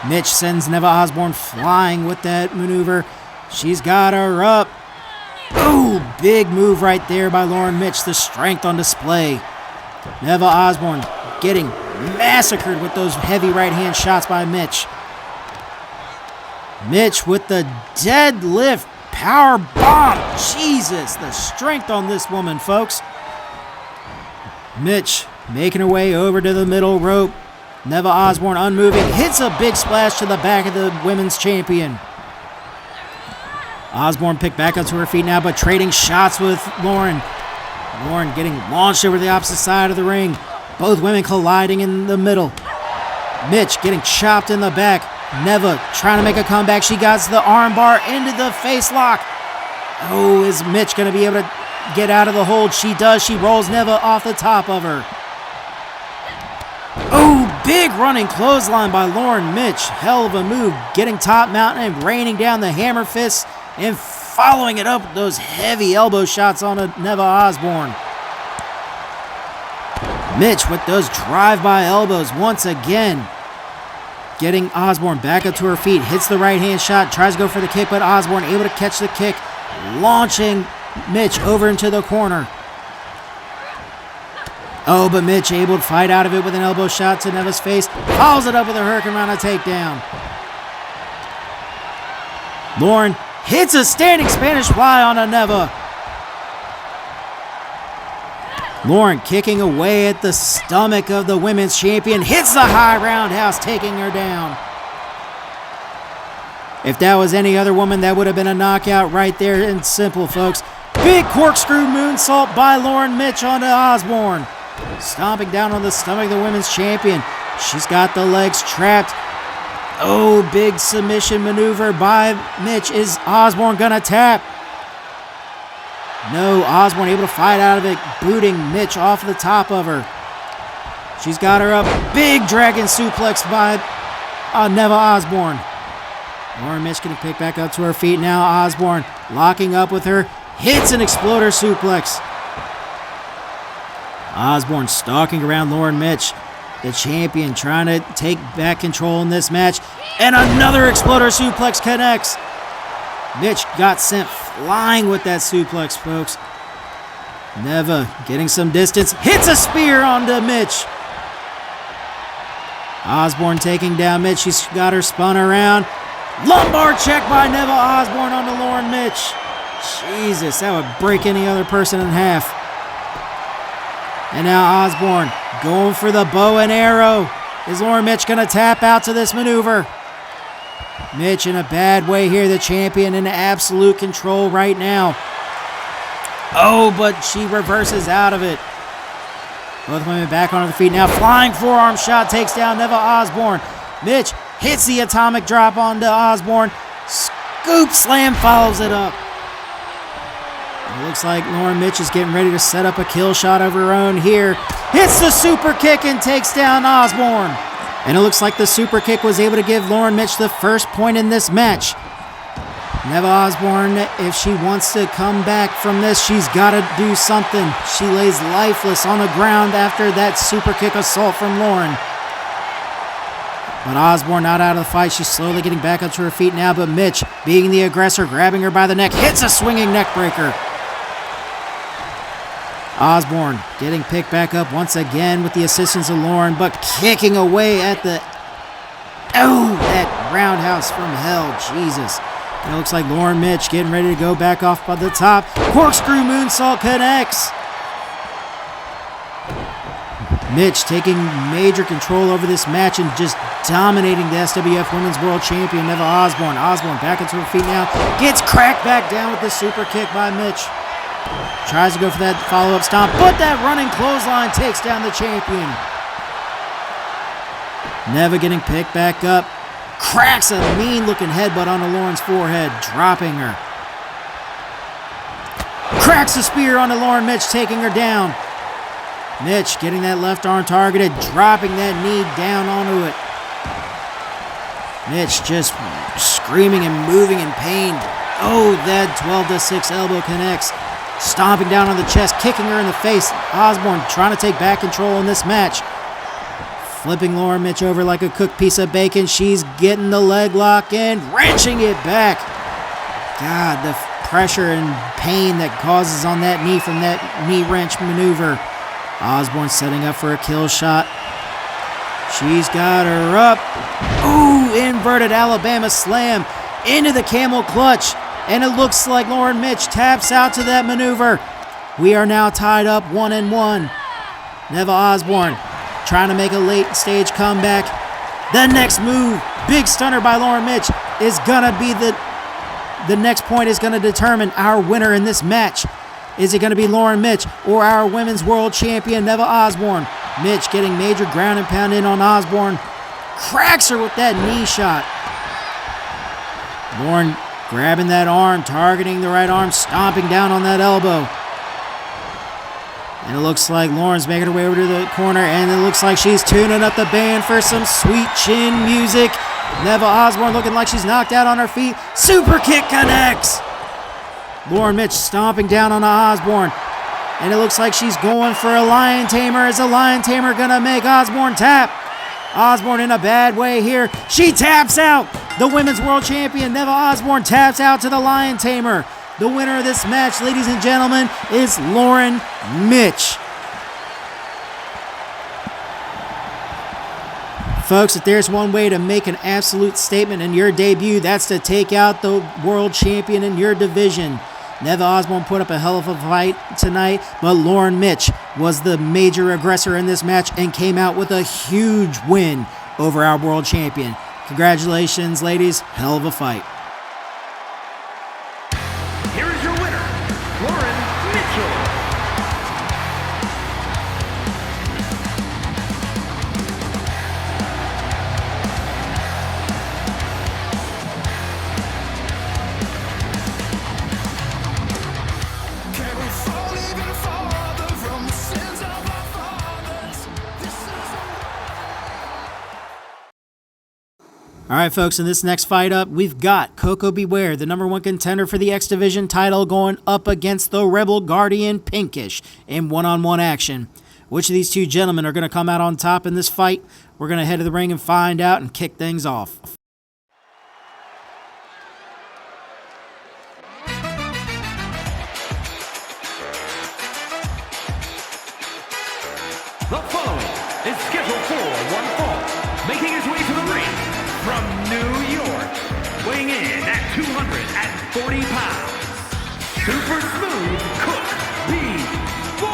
Mitch sends Neva Osborne flying with that maneuver. She's got her up. Oh, big move right there by Lauren Mitch. The strength on display. Neva Osborne getting massacred with those heavy right-hand shots by Mitch. Mitch with the deadlift power bomb. Jesus, the strength on this woman, folks. Mitch making her way over to the middle rope. Neva Osborne unmoving, hits a big splash to the back of the women's champion. Osborne picked back up to her feet now, but trading shots with Lauren. Lauren getting launched over the opposite side of the ring. Both women colliding in the middle. Mitch getting chopped in the back. Neva trying to make a comeback. She got the arm bar into the face lock. Oh, is Mitch going to be able to get out of the hold? She does. She rolls Neva off the top of her. Oh, big running clothesline by Lauren Mitch. Hell of a move. Getting top mountain and raining down the hammer fists and following it up with those heavy elbow shots on Neva Osborne. Mitch with those drive-by elbows once again. Getting Osborne back up to her feet. Hits the right-hand shot. Tries to go for the kick, but Osborne able to catch the kick. Launching Mitch over into the corner. Oh, but Mitch able to fight out of it with an elbow shot to Neva's face. Follows it up with a Hurricane Rana takedown. Lauren hits a standing Spanish fly on a Neva. Lauren kicking away at the stomach of the women's champion. Hits the high roundhouse, taking her down. If that was any other woman, that would have been a knockout right there and simple, folks. Big corkscrew moonsault by Lauren Mitch onto Osborne. Stomping down on the stomach of the women's champion. She's got the legs trapped. Oh, big submission maneuver by Mitch. Is Osborne gonna tap? No, Osborne able to fight out of it, booting Mitch off the top of her. She's got her up. Big dragon suplex by Neva Osborne. Lauren Mitch getting picked back up to her feet now. Osborne locking up with her. Hits an exploder suplex. Osborne stalking around Lauren Mitch. The champion trying to take back control in this match. And another exploder suplex connects. Mitch got sent flying with that suplex, folks. Neva getting some distance. Hits a spear onto Mitch. Osborne taking down Mitch. She's got her spun around. Lumbar check by Neva Osborne onto Lauren Mitch. Jesus, that would break any other person in half. And now Osborne going for the bow and arrow. Is Lauren Mitch going to tap out to this maneuver? Mitch in a bad way here. The champion in absolute control right now. Oh, but she reverses out of it. Both women back on their feet now. Flying forearm shot takes down Neva Osborne. Mitch hits the atomic drop onto Osborne. Scoop slam follows it up. It looks like Lauren Mitch is getting ready to set up a kill shot of her own here. Hits the super kick and takes down Osborne. And it looks like the super kick was able to give Lauren Mitch the first point in this match. Neva Osborne, if she wants to come back from this, she's got to do something. She lays lifeless on the ground after that super kick assault from Lauren. But Osborne not out of the fight. She's slowly getting back up to her feet now, but Mitch, being the aggressor, grabbing her by the neck, hits a swinging neck breaker. Osborne getting picked back up once again with the assistance of Lauren, but kicking away at the... Oh, that roundhouse from hell. Jesus. It looks like Lauren Mitch getting ready to go back off by the top. Corkscrew moonsault connects. Mitch taking major control over this match and just dominating the SWF Women's World Champion, Neva Osborne. Osborne back into her feet now. Gets cracked back down with the super kick by Mitch. Tries to go for that follow-up stomp, but that running clothesline takes down the champion. Neva getting picked back up. Cracks a mean-looking headbutt onto Lauren's forehead, dropping her. Cracks a spear onto Lauren Mitch, taking her down. Mitch getting that left arm targeted, dropping that knee down onto it. Mitch just screaming and moving in pain. Oh, that 12-6 elbow connects. Stomping down on the chest, kicking her in the face. Osborne trying to take back control in this match. Flipping Lauren Mitch over like a cooked piece of bacon. She's getting the leg lock in, wrenching it back. God, the pressure and pain that causes on that knee from that knee wrench maneuver. Osborne setting up for a kill shot. She's got her up. Ooh, inverted Alabama slam into the camel clutch. And it looks like Lauren Mitch taps out to that maneuver. We are now tied up 1-1. Neva Osborne trying to make a late stage comeback. The next move, big stunner by Lauren Mitch, is gonna be the next point is gonna determine our winner in this match. Is it gonna be Lauren Mitch or our women's world champion Neva Osborne? Mitch getting major ground and pound in on Osborne. Cracks her with that knee shot. Lauren grabbing that arm, targeting the right arm, stomping down on that elbow. And it looks like Lauren's making her way over to the corner, and it looks like she's tuning up the band for some sweet chin music. Neva Osborne looking like she's knocked out on her feet. Super kick connects. Lauren Mitch stomping down on Osborne. And it looks like she's going for a lion tamer. Is a lion tamer gonna make Osborne tap? Osborne in a bad way here. She taps out. The women's world champion Neva Osborne taps out to the lion tamer. The winner of this match, ladies and gentlemen, is Lauren Mitch. Folks, if there's one way to make an absolute statement in your debut, that's to take out the world champion in your division. Neva Osborne put up a hell of a fight tonight, but Lauren Mitch was the major aggressor in this match and came out with a huge win over our world champion. Congratulations, ladies. Hell of a fight. Here is your winner, Lauren Mitchell. All right, folks, in this next fight up, we've got Coco Beware, the #1 contender for the X Division title, going up against the Rebel Guardian Pinkish in one-on-one action. Which of these two gentlemen are going to come out on top in this fight? We're going to head to the ring and find out and kick things off. The following is scheduled for one fall, making his way to the ring from New York, weighing in at 240 pounds, Super Smooth Cook B4.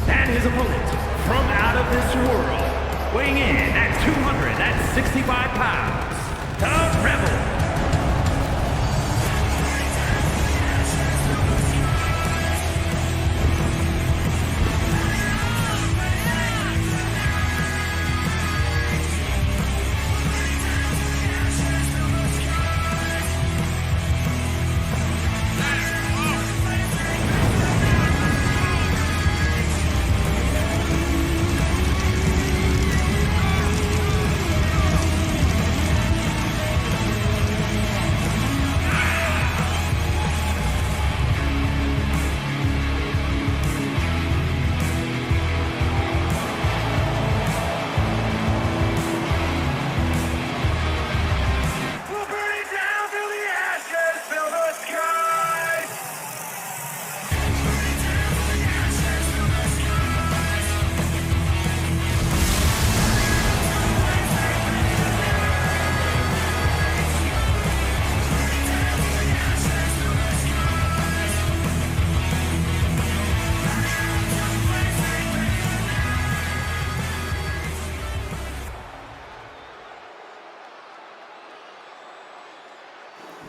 And his opponent, from out of this world, weighing in at 265 pounds, the Rebel.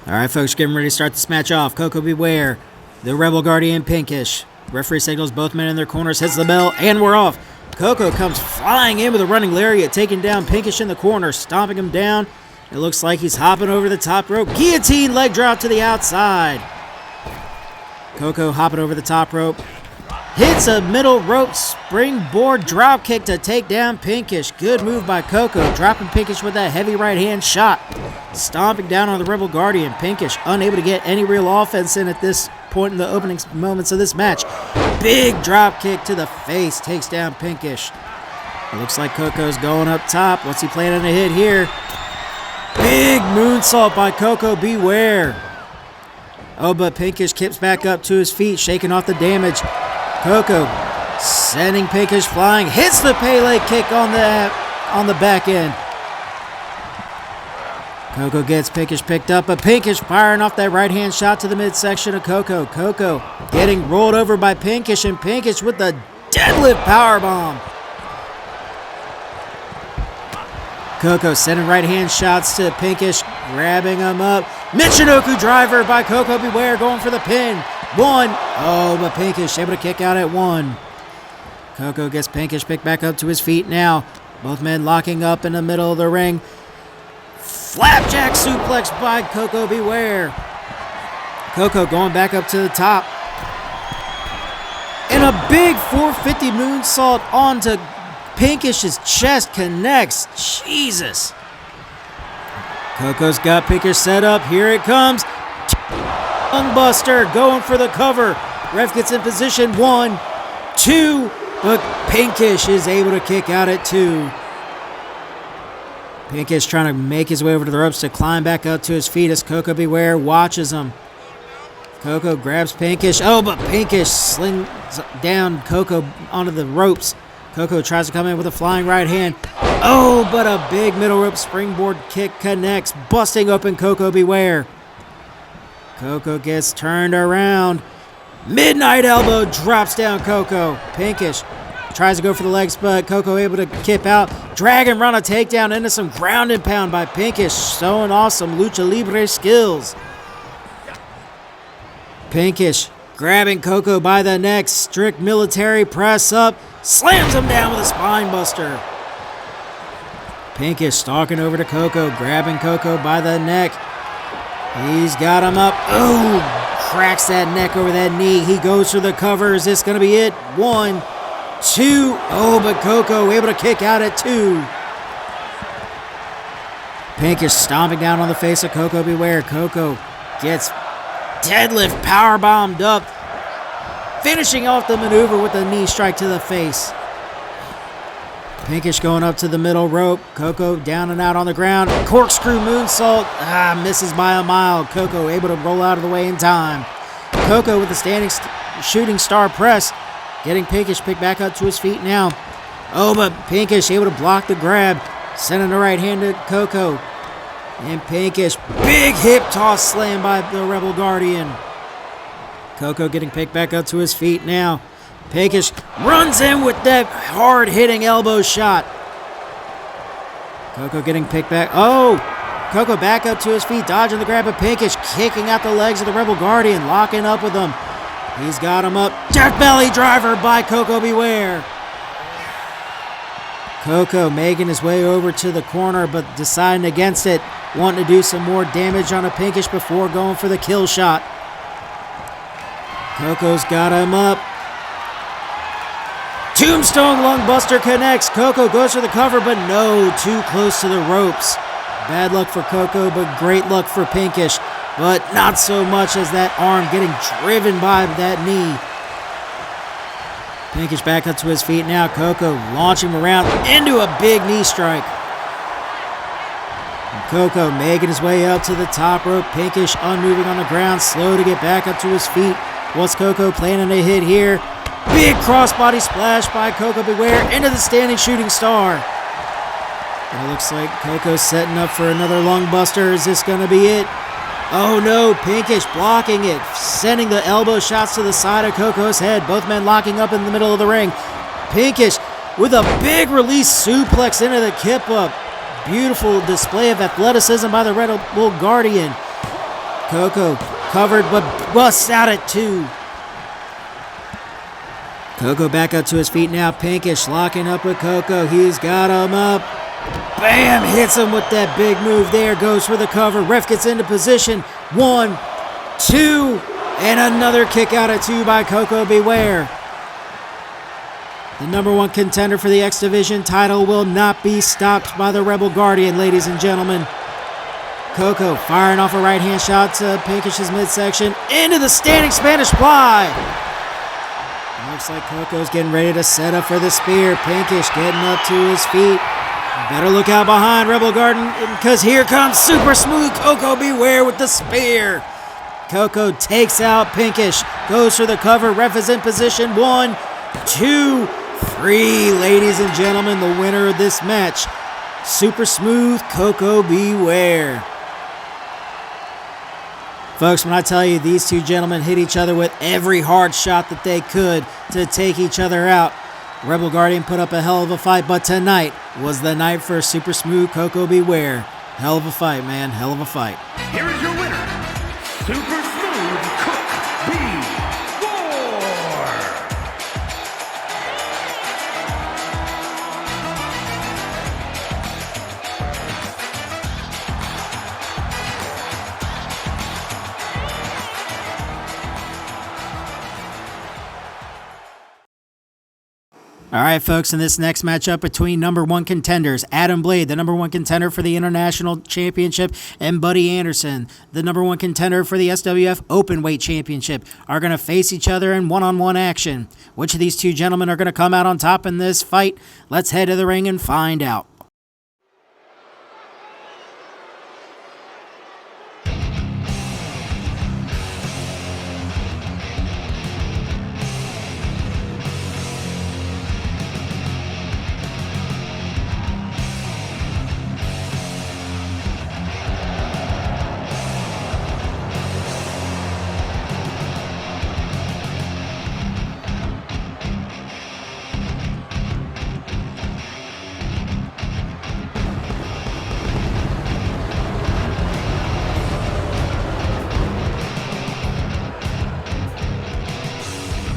All right, folks, getting ready to start this match off. Coco Beware, the Rebel Guardian Pinkish. Referee signals both men in their corners, hits the bell, and we're off. Coco comes flying in with a running lariat, taking down Pinkish in the corner, stomping him down. It looks like he's hopping over the top rope. Guillotine leg drop to the outside. Coco hopping over the top rope. Hits a middle rope springboard drop kick to take down Pinkish. Good move by Coco, dropping Pinkish with that heavy right hand shot. Stomping down on the Rebel Guardian. Pinkish unable to get any real offense in at this point in the opening moments of this match. Big drop kick to the face takes down Pinkish. It looks like Coco's going up top. What's he planning to hit here? Big moonsault by Coco, beware. Oh, but Pinkish kips back up to his feet, shaking off the damage. Coco sending Pinkish flying, hits the Pele kick on the back end. Coco gets Pinkish picked up, but Pinkish firing off that right hand shot to the midsection of Coco. Coco getting rolled over by Pinkish, and Pinkish with the deadlift powerbomb. Coco sending right hand shots to Pinkish, grabbing him up. Michinoku driver by Coco, beware, going for the pin. 1. Oh, but Pinkish able to kick out at 1. Coco gets Pinkish picked back up to his feet now. Both men locking up in the middle of the ring. Flapjack suplex by Coco, beware. Coco going back up to the top. And a big 450 moonsault onto Pinkish's chest connects. Jesus. Coco's got Pinkish set up. Here it comes. Buster going for the cover. Ref gets in position. 1, 2, but Pinkish is able to kick out at 2. Pinkish trying to make his way over to the ropes to climb back up to his feet as Coco, beware, watches him. Coco grabs Pinkish. Oh, but Pinkish slings down Coco onto the ropes. Coco tries to come in with a flying right hand. Oh, but a big middle rope springboard kick connects, busting open Coco, beware. Coco gets turned around. Midnight elbow drops down Coco. Pinkish tries to go for the legs, but Coco able to kip out. Dragon run a takedown into some ground and pound by Pinkish, showing off some lucha libre skills. Pinkish grabbing Coco by the neck, strict military press up, slams him down with a spine buster. Pinkish stalking over to Coco, grabbing Coco by the neck. He's got him up. Oh, cracks that neck over that knee. He goes for the cover. Is this going to be it? 1, 2. Oh, but Coco able to kick out at 2. Pinkish stomping down on the face of Coco, beware. Coco gets deadlift powerbombed up, finishing off the maneuver with a knee strike to the face. Pinkish going up to the middle rope. Coco down and out on the ground. Corkscrew moonsault. Misses by a mile. Coco able to roll out of the way in time. Coco with the standing shooting star press. Getting Pinkish picked back up to his feet now. Oh, but Pinkish able to block the grab. Sending the right hand to Coco. And Pinkish, big hip toss slam by the Rebel Guardian. Coco getting picked back up to his feet now. Pinkish runs in with that hard-hitting elbow shot. Coco getting picked back. Oh! Coco back up to his feet, dodging the grab of Pinkish, kicking out the legs of the Rebel Guardian, locking up with him. He's got him up. Death belly driver by Coco, beware. Coco making his way over to the corner, but deciding against it, wanting to do some more damage on a Pinkish before going for the kill shot. Coco's got him up. Tombstone lungbuster connects. Coco goes for the cover, but no, too close to the ropes. Bad luck for Coco, but great luck for Pinkish. But not so much as that arm getting driven by that knee. Pinkish back up to his feet now. Coco launching him around into a big knee strike. And Coco making his way up to the top rope. Pinkish unmoving on the ground, slow to get back up to his feet. What's Coco planning to hit here? Big crossbody splash by Coco, beware, into the standing shooting star. And it looks like Coco's setting up for another lungbuster. Is this going to be it? Oh no, Pinkish blocking it, sending the elbow shots to the side of Coco's head. Both men locking up in the middle of the ring. Pinkish with a big release suplex into the kip up. Beautiful display of athleticism by the Red Bull Guardian. Coco covered but busts out at 2. Coco back up to his feet now. Pinkish locking up with Coco. He's got him up. Bam! Hits him with that big move there. Goes for the cover. Ref gets into position. 1, 2. And another kick out at 2 by Coco Beware. The number 1 contender for the X Division title will not be stopped by the Rebel Guardian, ladies and gentlemen. Coco firing off a right-hand shot to Pinkish's midsection into the standing Spanish fly. Looks like Coco's getting ready to set up for the spear. Pinkish getting up to his feet. Better look out behind Rebel Garden, because here comes super smooth Coco Beware with the spear. Coco takes out Pinkish, goes for the cover, ref is in position. 1, 2, 3, ladies and gentlemen, the winner of this match, super smooth Coco Beware. Folks, when I tell you these two gentlemen hit each other with every hard shot that they could to take each other out, Rebel Guardian put up a hell of a fight, but tonight was the night for super smooth Coco Beware. Hell of a fight, man. Hell of a fight. Here is your winner, Super Smooth Cook Beware. All right, folks, in this next matchup between number 1 contenders, Adam Blade, the number 1 contender for the International Championship, and Buddy Anderson, the number 1 contender for the SWF Openweight Championship, are going to face each other in one-on-one action. Which of these two gentlemen are going to come out on top in this fight? Let's head to the ring and find out.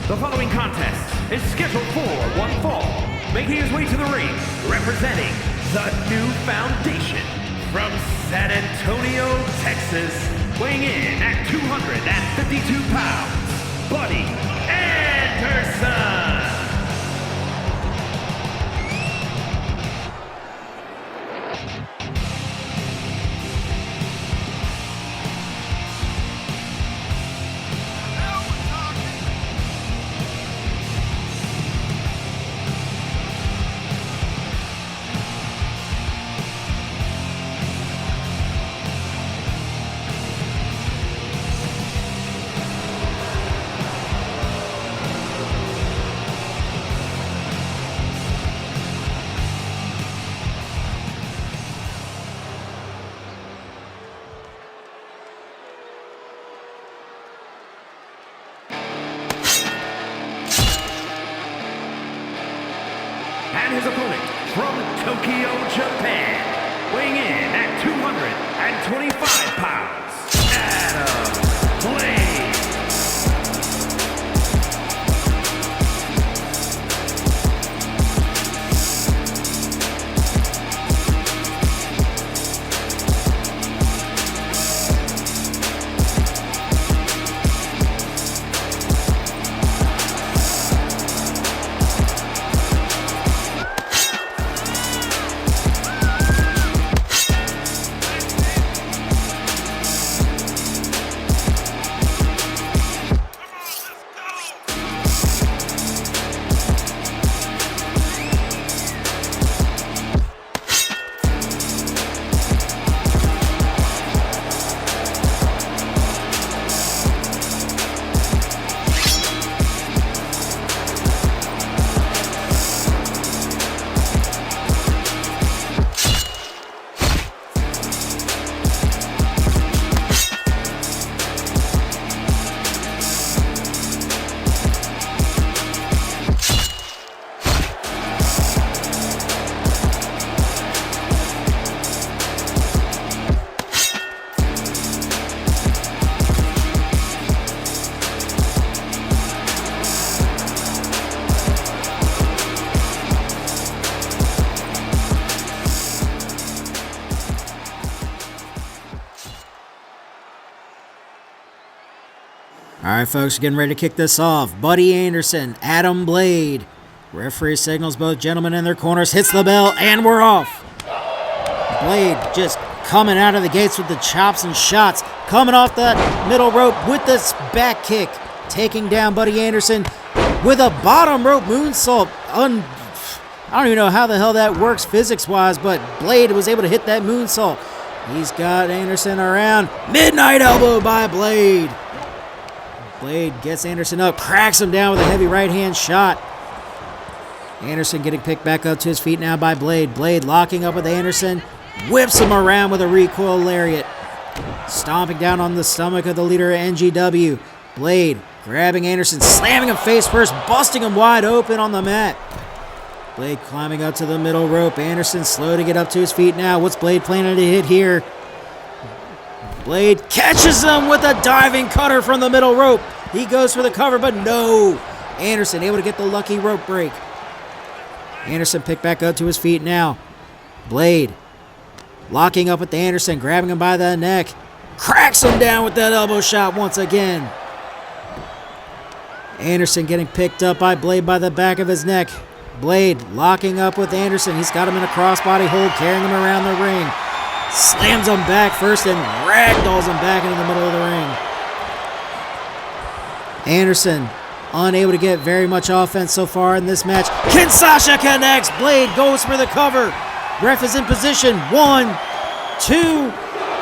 The following contest is scheduled for one fall. Making his way to the ring, representing the New Foundation from San Antonio, Texas, weighing in at 252 pounds, Buddy Anderson. And his opponent from Tokyo, Japan, weighing in at 225 pounds, Adam Blade. right, folks, getting ready to kick this off. Buddy Anderson, Adam Blade. Referee signals both gentlemen in their corners, hits the bell, and we're off. Blade just coming out of the gates with the chops and shots. Coming off that middle rope with this back kick. Taking down Buddy Anderson with a bottom rope moonsault. I don't even know how the hell that works physics-wise, but Blade was able to hit that moonsault. He's got Anderson around. Midnight elbow by Blade. Blade gets Anderson up, cracks him down with a heavy right-hand shot. Anderson getting picked back up to his feet now by Blade. Blade locking up with Anderson, whips him around with a recoil lariat. Stomping down on the stomach of the leader of NGW. Blade grabbing Anderson, slamming him face first, busting him wide open on the mat. Blade climbing up to the middle rope. Anderson slow to get up to his feet now. What's Blade planning to hit here? Blade catches him with a diving cutter from the middle rope. He goes for the cover, but no. Anderson able to get the lucky rope break. Anderson picked back up to his feet now. Blade locking up with Anderson, grabbing him by the neck. Cracks him down with that elbow shot once again. Anderson getting picked up by Blade by the back of his neck. Blade locking up with Anderson. He's got him in a crossbody hold, carrying him around the ring. Slams him back first and ragdolls him back into the middle of the ring. Anderson unable to get very much offense so far in this match. Kinshasa connects. Blade goes for the cover. Ref is in position. 1, 2.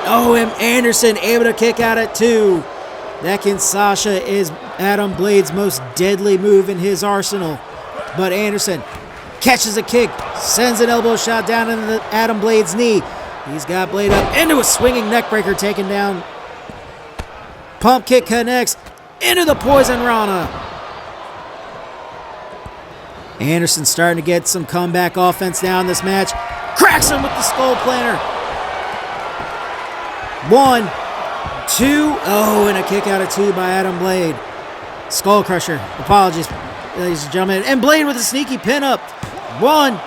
Oh, and Anderson able to kick out at 2. That Kinshasa is Adam Blade's most deadly move in his arsenal. But Anderson catches a kick, sends an elbow shot down into Adam Blade's knee. He's got Blade up into a swinging neckbreaker, taken down. Pump kick connects into the Poison Rana. Anderson starting to get some comeback offense now in this match. Cracks him with the skull planter. 1, 2. Oh, and a kick out at 2 by Adam Blade. Skull crusher. Apologies, ladies and gentlemen. And Blade with a sneaky pin up. 1,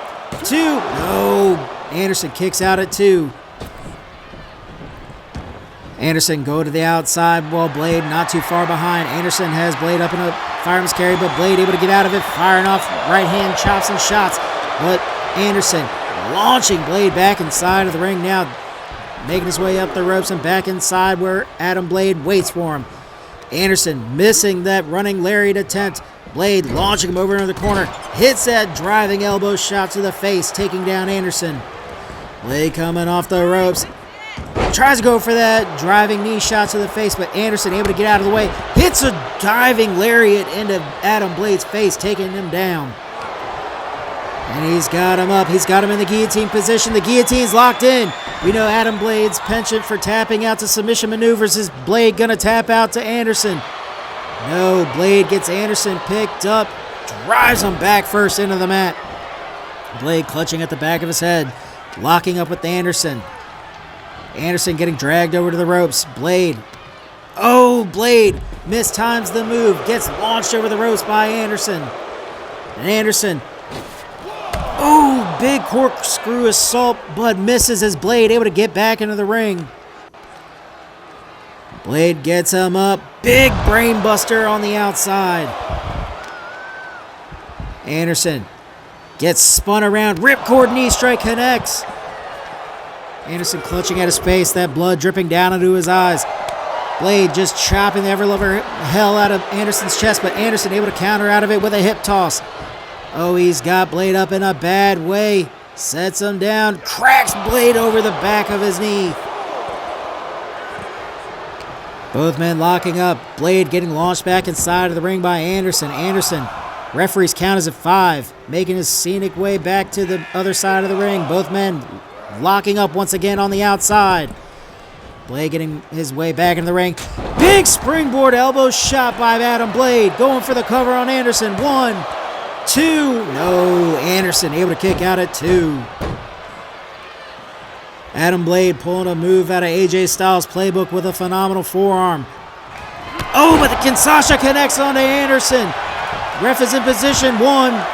2. No. Anderson kicks out at 2. Anderson go to the outside while Blade not too far behind. Anderson has Blade up in a fireman's carry, but Blade able to get out of it, firing off right-hand chops and shots. But Anderson launching Blade back inside of the ring now, making his way up the ropes and back inside where Adam Blade waits for him. Anderson missing that running lariat attempt. Blade launching him over into the corner. Hits that driving elbow shot to the face, taking down Anderson. Blade coming off the ropes. Tries to go for that driving knee shot to the face, but Anderson able to get out of the way. Hits a diving lariat into Adam Blade's face, taking him down. And he's got him up. He's got him in the guillotine position. The guillotine's locked in. We know Adam Blade's penchant for tapping out to submission maneuvers. Is Blade gonna tap out to Anderson? No, Blade gets Anderson picked up, drives him back first into the mat. Blade clutching at the back of his head, locking up with Anderson. Anderson getting dragged over to the ropes. Blade. Oh, Blade mistimes the move, gets launched over the ropes by Anderson. And Anderson, oh, big corkscrew assault, but misses as Blade able to get back into the ring. Blade gets him up. Big brain buster on the outside. Anderson gets spun around. Ripcord knee strike connects. Anderson clutching at his face, that blood dripping down into his eyes. Blade just chopping the ever-lover hell out of Anderson's chest, but Anderson able to counter out of it with a hip toss. Oh, he's got Blade up in a bad way. Sets him down. Cracks Blade over the back of his knee. Both men locking up. Blade getting launched back inside of the ring by Anderson. Anderson, referee's count is at 5, making his scenic way back to the other side of the ring. Both men locking up once again on the outside. Blade getting his way back into the ring. Big springboard elbow shot by Adam Blade. Going for the cover on Anderson. 1, 2. No, Anderson able to kick out at 2. Adam Blade pulling a move out of AJ Styles' playbook with a phenomenal forearm. Oh, but the Kinshasa connects onto Anderson. Ref is in position. 1,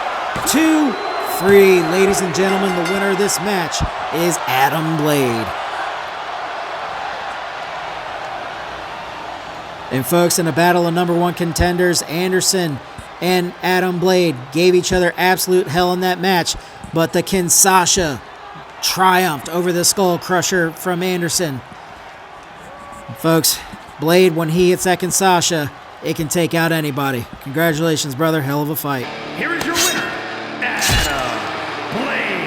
2, 3. Ladies and gentlemen, the winner of this match is Adam Blade. And folks, in a battle of number one contenders, Anderson and Adam Blade gave each other absolute hell in that match, but the Kinshasa triumphed over the Skull Crusher from Anderson. Folks, Blade, when he hits that Kinshasa, it can take out anybody. Congratulations, brother. Hell of a fight. Here is your winner, Adam Blade.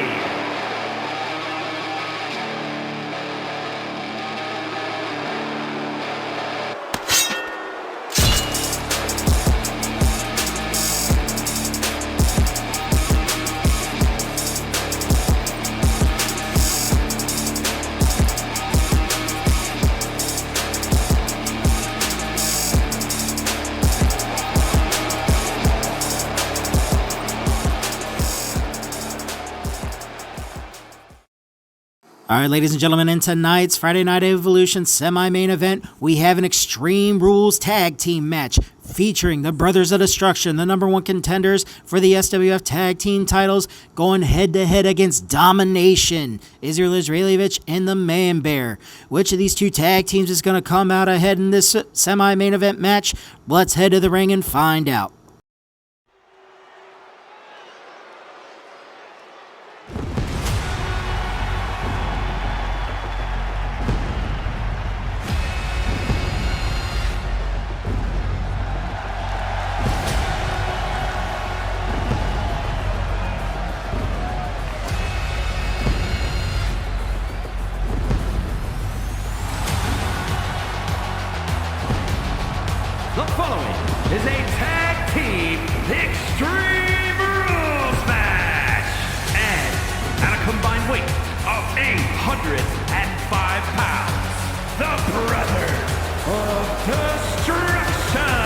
All right, ladies and gentlemen, in tonight's Friday Night Evolution semi-main event, we have an Extreme Rules tag team match featuring the Brothers of Destruction, the number one contenders for the SWF tag team titles, going head-to-head against Domination, Israel Israelevich and the Man Bear. Which of these two tag teams is going to come out ahead in this semi-main event match? Let's head to the ring and find out. The following is a tag team Extreme Rules match. And at a combined weight of 805 pounds, the Brothers of Destruction.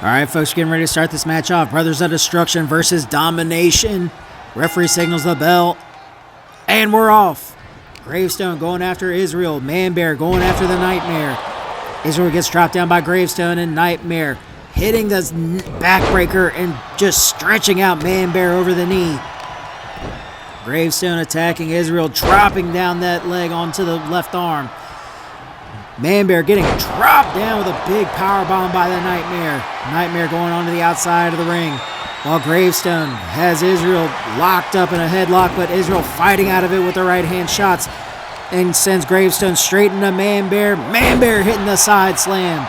All right, folks, getting ready to start this match off. Brothers of Destruction versus Domination. Referee signals the bell, and we're off. Gravestone going after Israel. Man-Bear going after the Nightmare. Israel gets dropped down by Gravestone, and Nightmare hitting the backbreaker and just stretching out Man-Bear over the knee. Gravestone attacking Israel, dropping down that leg onto the left arm. Man-Bear getting dropped down with a big power bomb by the Nightmare. Nightmare going onto the outside of the ring, while Gravestone has Israel locked up in a headlock, but Israel fighting out of it with the right hand shots and sends Gravestone straight into Man-Bear. Man-Bear hitting the side slam.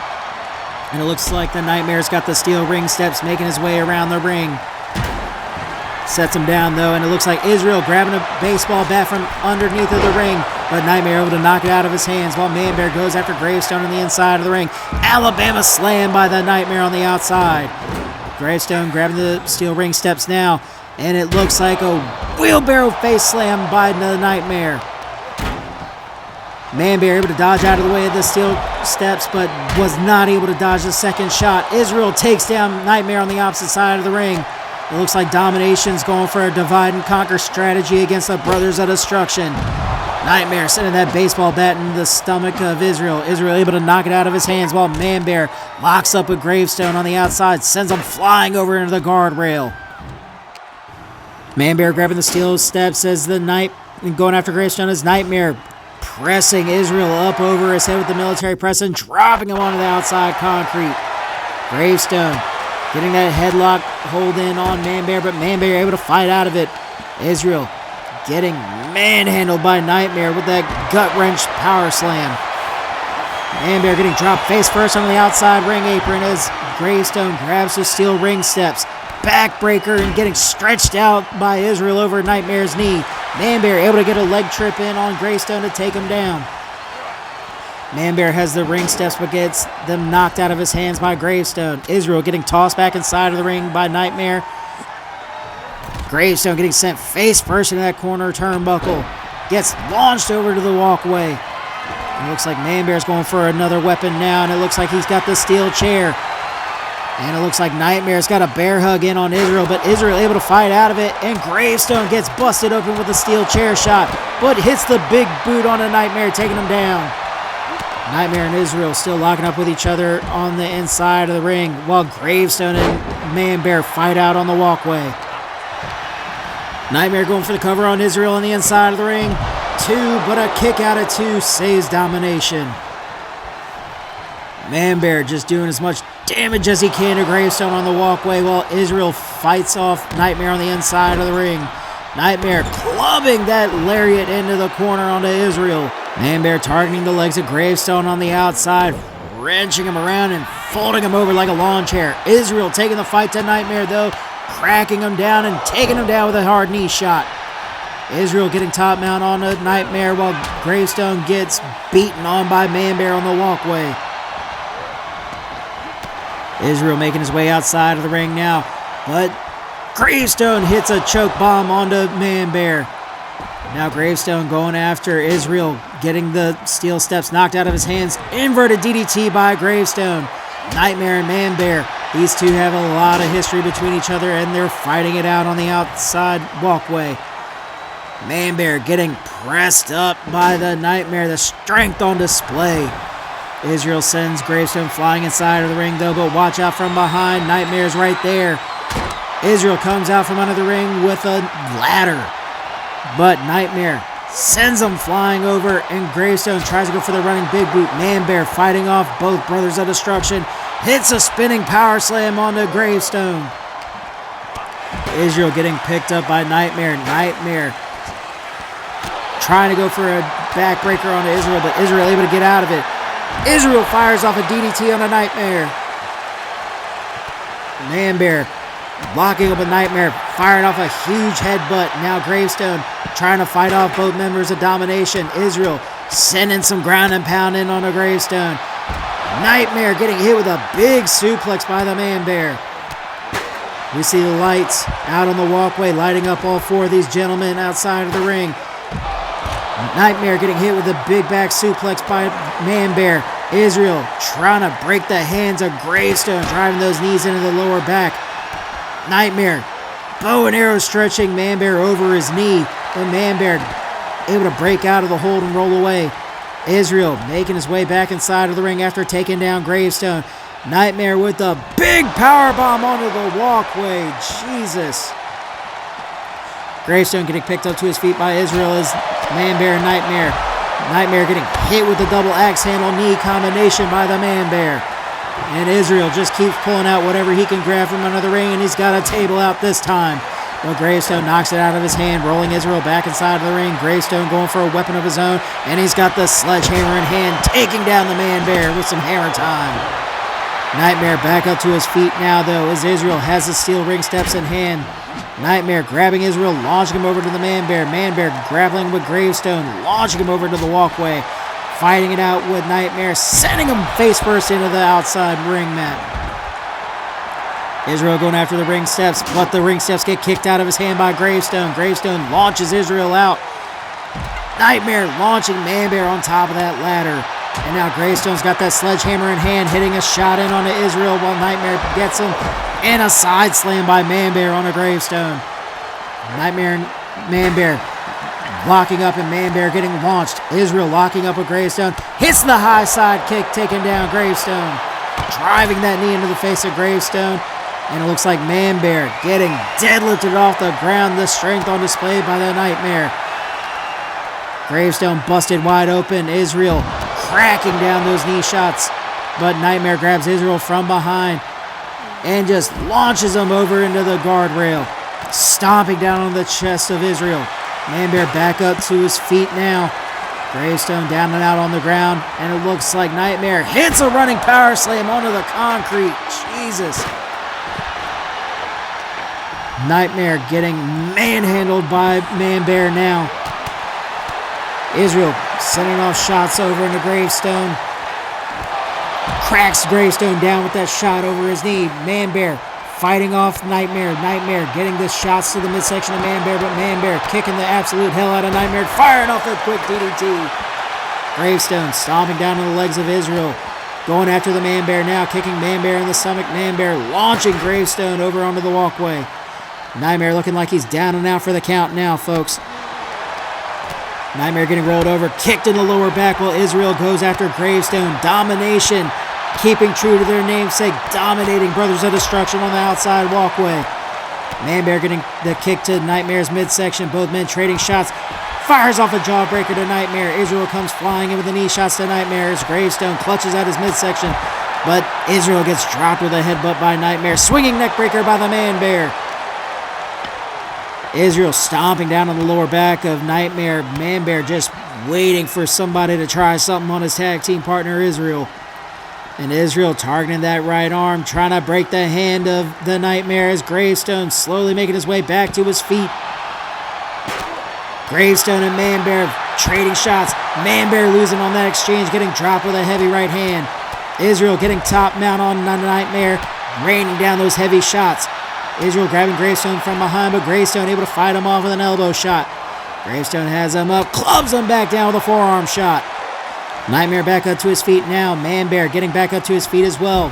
And it looks like the Nightmare's got the steel ring steps, making his way around the ring. Sets him down, though, and it looks like Israel grabbing a baseball bat from underneath of the ring, but Nightmare able to knock it out of his hands while Man-Bear goes after Gravestone on the inside of the ring. Alabama slam by the Nightmare on the outside. Gravestone grabbing the steel ring steps now, and it looks like a wheelbarrow face slam by the Nightmare. Man-Bear able to dodge out of the way of the steel steps, but was not able to dodge the second shot. Israel takes down Nightmare on the opposite side of the ring. It looks like Domination's going for a divide and conquer strategy against the Brothers of Destruction. Nightmare sending that baseball bat in the stomach of Israel. Israel able to knock it out of his hands while Man-Bear locks up with Gravestone on the outside, sends him flying over into the guardrail. Man-Bear grabbing the steel steps as the going after Gravestone as Nightmare pressing Israel up over his head with the military press and dropping him onto the outside concrete. Gravestone getting that headlock hold in on Man-Bear, but Man-Bear able to fight out of it. Israel getting manhandled by Nightmare with that gut-wrench power slam. Man-Bear getting dropped face first on the outside ring apron as Gravestone grabs the steel ring steps. Backbreaker and getting stretched out by Israel over Nightmare's knee. Man-Bear able to get a leg trip in on Gravestone to take him down. Man-Bear has the ring steps but gets them knocked out of his hands by Gravestone. Israel getting tossed back inside of the ring by Nightmare. Gravestone getting sent face first into that corner turnbuckle. Gets launched over to the walkway. It looks like Man-Bear's going for another weapon now, and it looks like he's got the steel chair. And it looks like Nightmare's got a bear hug in on Israel, but Israel able to fight out of it, and Gravestone gets busted open with a steel chair shot, but hits the big boot on a Nightmare, taking him down. Nightmare and Israel still locking up with each other on the inside of the ring, while Gravestone and Man-Bear fight out on the walkway. Nightmare going for the cover on Israel on the inside of the ring. 2, but a kick out of 2 saves Domination. Man-Bear just doing as much damage as he can to Gravestone on the walkway while Israel fights off Nightmare on the inside of the ring. Nightmare clubbing that lariat into the corner onto Israel. Man-Bear targeting the legs of Gravestone on the outside, wrenching him around and folding him over like a lawn chair. Israel taking the fight to Nightmare, though, cracking him down and taking him down with a hard knee shot. Israel getting top mount on the Nightmare while Gravestone gets beaten on by Man-Bear on the walkway. Israel making his way outside of the ring now, but Gravestone hits a choke bomb onto Man-Bear. Now Gravestone going after Israel, getting the steel steps knocked out of his hands. Inverted DDT by Gravestone. Nightmare and Man-Bear, these two have a lot of history between each other, and they're fighting it out on the outside walkway. Man-Bear getting pressed up by the Nightmare, the strength on display. Israel sends Gravestone flying inside of the ring, though, but watch out from behind. Nightmare's right there. Israel comes out from under the ring with a ladder, but Nightmare sends him flying over, and Gravestone tries to go for the running big boot. Man-Bear fighting off both Brothers of Destruction, hits a spinning power slam onto Gravestone. Israel getting picked up by Nightmare. Nightmare trying to go for a backbreaker onto Israel, but Israel able to get out of it. Israel fires off a DDT on a Nightmare. Man-Bear locking up a Nightmare, firing off a huge headbutt. Now Gravestone trying to fight off both members of Domination. Israel sending some ground and pound in on a Gravestone. Nightmare getting hit with a big suplex by the Man-Bear. We see the lights out on the walkway lighting up all 4 of these gentlemen outside of the ring. Nightmare getting hit with a big back suplex by Man-Bear. Israel trying to break the hands of Gravestone, driving those knees into the lower back. Nightmare, bow and arrow stretching Man-Bear over his knee, but Man-Bear able to break out of the hold and roll away. Israel making his way back inside of the ring after taking down Gravestone. Nightmare with a big power bomb onto the walkway. Jesus. Gravestone getting picked up to his feet by Israel as Man-Bear and Nightmare. Nightmare getting hit with the double axe handle knee combination by the Man-Bear. And Israel just keeps pulling out whatever he can grab from under the ring, and he's got a table out this time. But Gravestone knocks it out of his hand, rolling Israel back inside of the ring. Gravestone going for a weapon of his own, and he's got the sledgehammer in hand, taking down the Man-Bear with some hammer time. Nightmare back up to his feet now, though, as Israel has the steel ring steps in hand. Nightmare grabbing Israel, launching him over to the Man-Bear. Man-Bear grappling with Gravestone, launching him over to the walkway. Fighting it out with Nightmare, sending him face first into the outside ring mat. Israel going after the ring steps, but the ring steps get kicked out of his hand by Gravestone. Gravestone launches Israel out. Nightmare launching Man-Bear on top of that ladder. And now Gravestone's got that sledgehammer in hand, hitting a shot in onto Israel while Nightmare gets him. And a side slam by Man-Bear on a Gravestone. Nightmare and Man-Bear locking up, and Man-Bear getting launched. Israel locking up with Gravestone. Hits the high side kick, taking down Gravestone. Driving that knee into the face of Gravestone. And it looks like Man-Bear getting deadlifted off the ground. The strength on display by the Nightmare. Gravestone busted wide open. Israel cracking down those knee shots. But Nightmare grabs Israel from behind and just launches him over into the guardrail. Stomping down on the chest of Israel. Man-Bear back up to his feet now. Gravestone down and out on the ground. And it looks like Nightmare hits a running power slam onto the concrete. Jesus. Nightmare getting manhandled by Man-Bear now. Israel sending off shots over into Gravestone. Cracks Gravestone down with that shot over his knee. Man-Bear fighting off Nightmare. Nightmare getting the shots to the midsection of Man-Bear, but Man-Bear kicking the absolute hell out of Nightmare, firing off a quick DDT. Gravestone stomping down on the legs of Israel. Going after the Man-Bear now, kicking Man-Bear in the stomach. Man-Bear launching Gravestone over onto the walkway. Nightmare looking like he's down and out for the count now, folks. Nightmare getting rolled over, kicked in the lower back while Israel goes after Gravestone. Domination, keeping true to their namesake, dominating Brothers of Destruction on the outside walkway. Man-Bear getting the kick to Nightmare's midsection, both men trading shots. Fires off a jawbreaker to Nightmare. Israel comes flying in with the knee shots to Nightmare as Gravestone clutches at his midsection. But Israel gets dropped with a headbutt by Nightmare. Swinging neckbreaker by the Man-Bear. Israel stomping down on the lower back of Nightmare. Man-Bear just waiting for somebody to try something on his tag team partner, Israel. And Israel targeting that right arm, trying to break the hand of the Nightmare as Gravestone slowly making his way back to his feet. Gravestone and Man-Bear trading shots. Man-Bear losing on that exchange, getting dropped with a heavy right hand. Israel getting top mount on Nightmare, raining down those heavy shots. Israel grabbing Gravestone from behind, but Gravestone able to fight him off with an elbow shot. Gravestone has him up, clubs him back down with a forearm shot. Nightmare back up to his feet now. Man-Bear getting back up to his feet as well.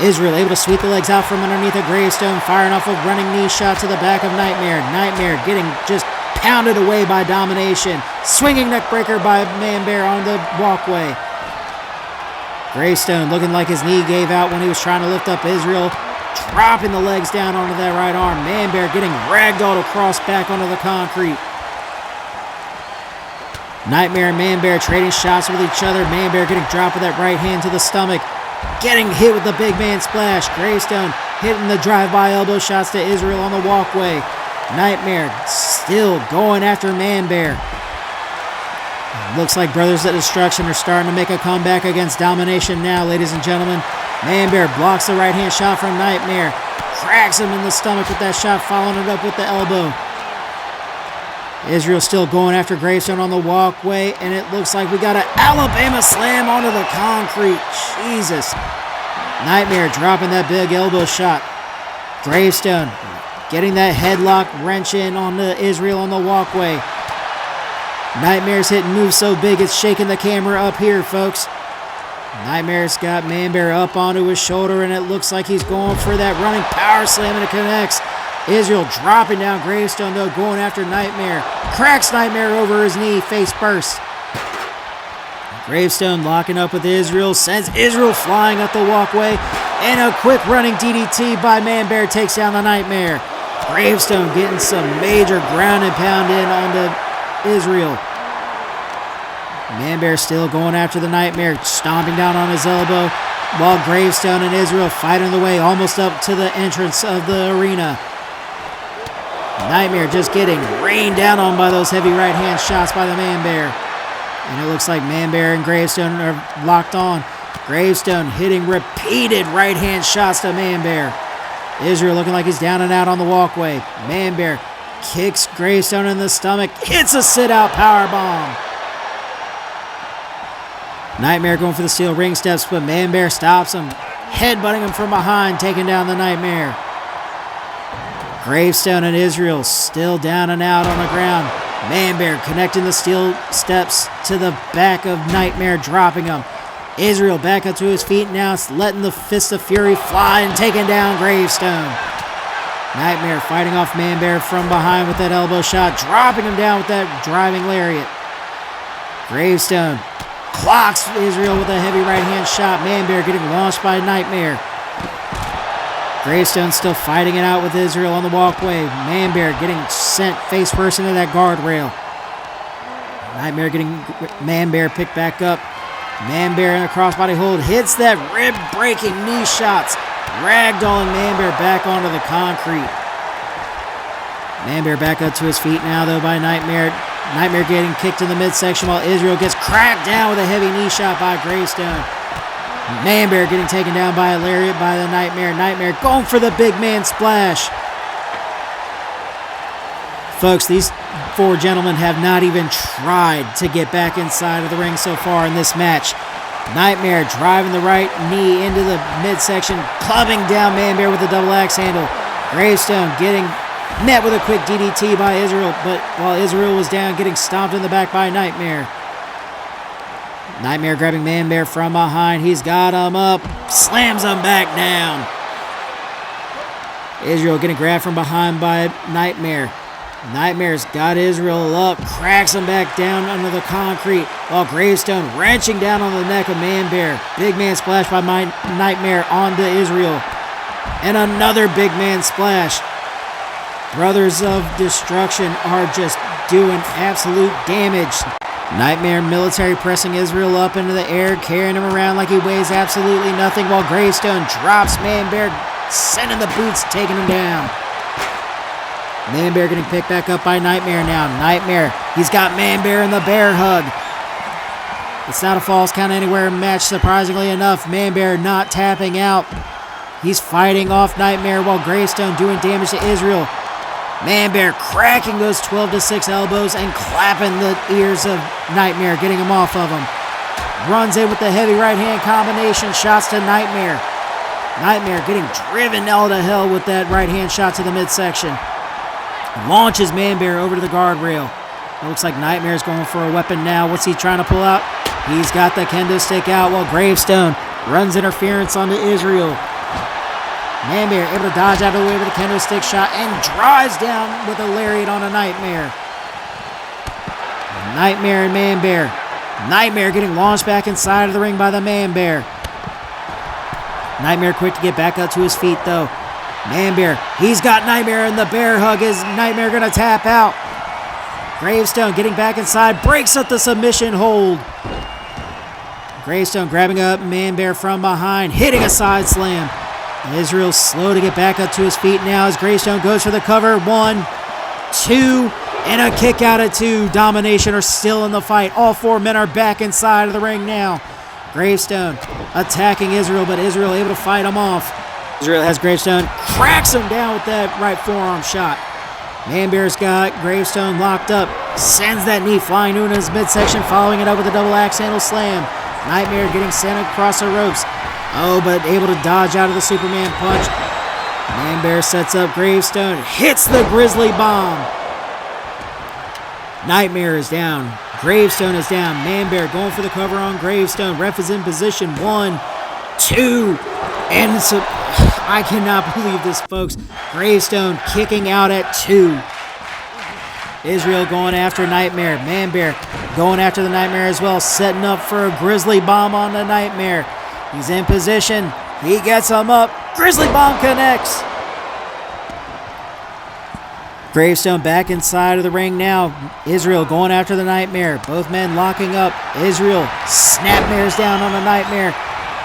Israel able to sweep the legs out from underneath of Gravestone, firing off a running knee shot to the back of Nightmare. Nightmare getting just pounded away by Domination. Swinging neckbreaker by Man-Bear on the walkway. Gravestone looking like his knee gave out when he was trying to lift up Israel. Dropping the legs down onto that right arm. Man-Bear getting ragdolled across back onto the concrete. Nightmare and Man-Bear trading shots with each other. Man-Bear getting dropped with that right hand to the stomach. Getting hit with the big man splash. Gravestone hitting the drive-by elbow shots to Israel on the walkway. Nightmare still going after Man-Bear. Looks like Brothers of Destruction are starting to make a comeback against Domination now, ladies and gentlemen. Man-Bear blocks the right-hand shot from Nightmare. Cracks him in the stomach with that shot, following it up with the elbow. Israel still going after Gravestone on the walkway, and it looks like we got an Alabama slam onto the concrete. Jesus. Nightmare dropping that big elbow shot. Gravestone getting that headlock wrench in on Israel on the walkway. Nightmare's hitting moves so big it's shaking the camera up here, folks. Nightmare's got Man-Bear up onto his shoulder, and it looks like he's going for that running power slam, and it connects. Israel dropping down Gravestone, though, going after Nightmare. Cracks Nightmare over his knee, face first. Gravestone locking up with Israel, sends Israel flying up the walkway, and a quick running DDT by Man-Bear takes down the Nightmare. Gravestone getting some major ground and pound in onto Israel. Man-Bear still going after the Nightmare, stomping down on his elbow, while Gravestone and Israel fighting the way almost up to the entrance of the arena. Nightmare just getting rained down on by those heavy right-hand shots by the Man-Bear. And it looks like Man-Bear and Gravestone are locked on. Gravestone hitting repeated right-hand shots to Man-Bear. Israel looking like he's down and out on the walkway. Man-Bear kicks Gravestone in the stomach, hits a sit-out powerbomb. Nightmare going for the steel ring steps, but Man-Bear stops him, headbutting him from behind, taking down the Nightmare. Gravestone and Israel still down and out on the ground. Man-Bear connecting the steel steps to the back of Nightmare, dropping him. Israel back up to his feet now, letting the Fist of Fury fly and taking down Gravestone. Nightmare fighting off Man-Bear from behind with that elbow shot, dropping him down with that driving lariat. Gravestone clocks Israel with a heavy right-hand shot. Man-Bear getting launched by Nightmare. Gravestone still fighting it out with Israel on the walkway. Man-Bear getting sent face first into that guardrail. Nightmare getting Man-Bear picked back up. Man-Bear in a crossbody hold hits that rib-breaking knee shots, ragdolling Man-Bear back onto the concrete. Man-Bear back up to his feet now, though, by Nightmare. Nightmare getting kicked in the midsection while Israel gets cracked down with a heavy knee shot by Gravestone. Man-Bear getting taken down by a lariat by the Nightmare. Nightmare going for the big man splash. Folks, these four gentlemen have not even tried to get back inside of the ring so far in this match. Nightmare driving the right knee into the midsection, clubbing down Man-Bear with a double axe handle. Gravestone getting met with a quick DDT by Israel, but while Israel was down, getting stomped in the back by Nightmare. Nightmare grabbing Man-Bear from behind. He's got him up, slams him back down. Israel getting grabbed from behind by Nightmare. Nightmare's got Israel up, cracks him back down under the concrete, while Gravestone wrenching down on the neck of Man-Bear. Big man splash by Nightmare onto Israel. And another big man splash. Brothers of Destruction are just doing absolute damage. Nightmare military pressing Israel up into the air, carrying him around like he weighs absolutely nothing, while Gravestone drops Man-Bear, sending the boots, taking him down. Man-Bear getting picked back up by Nightmare now. Nightmare, he's got Man-Bear in the bear hug. It's not a falls count anywhere match, surprisingly enough. Man-Bear not tapping out. He's fighting off Nightmare while Gravestone doing damage to Israel. Man-Bear cracking those 12-6 elbows and clapping the ears of Nightmare, getting him off of him. Runs in with the heavy right-hand combination shots to Nightmare. Nightmare getting driven out of hell with that right-hand shot to the midsection. Launches Man-Bear over to the guardrail. It looks like Nightmare's going for a weapon now. What's he trying to pull out? He's got the kendo stick out while Gravestone runs interference onto Israel. Man-Bear able to dodge out of the way with a kendo stick shot and drives down with a lariat on a Nightmare. Nightmare and Man-Bear. Nightmare getting launched back inside of the ring by the Man-Bear. Nightmare quick to get back up to his feet, though. Man-Bear, he's got Nightmare in the bear hug. Is Nightmare going to tap out? Gravestone getting back inside, breaks up the submission hold. Gravestone grabbing up Man-Bear from behind, hitting a side slam. Israel's slow to get back up to his feet now as Gravestone goes for the cover. 1, 2, and a kick out at 2. Domination are still in the fight. All four men are back inside of the ring now. Gravestone attacking Israel, but Israel able to fight him off. Israel has Gravestone, cracks him down with that right forearm shot. Man-Bear's got Gravestone locked up, sends that knee flying to his midsection, following it up with a double axe handle slam. Nightmare getting sent across the ropes. Oh, but able to dodge out of the Superman punch. Man-Bear sets up Gravestone, hits the Grizzly Bomb. Nightmare is down. Gravestone is down. Man-Bear going for the cover on Gravestone. Ref is in position. 1, 2, and so I cannot believe this, folks. Gravestone kicking out at 2. Israel going after Nightmare. Man-Bear going after the Nightmare as well, setting up for a Grizzly Bomb on the Nightmare. He's in position. He gets him up. Grizzly Bomb connects. Gravestone back inside of the ring now. Israel going after the Nightmare. Both men locking up. Israel snapmares down on the Nightmare.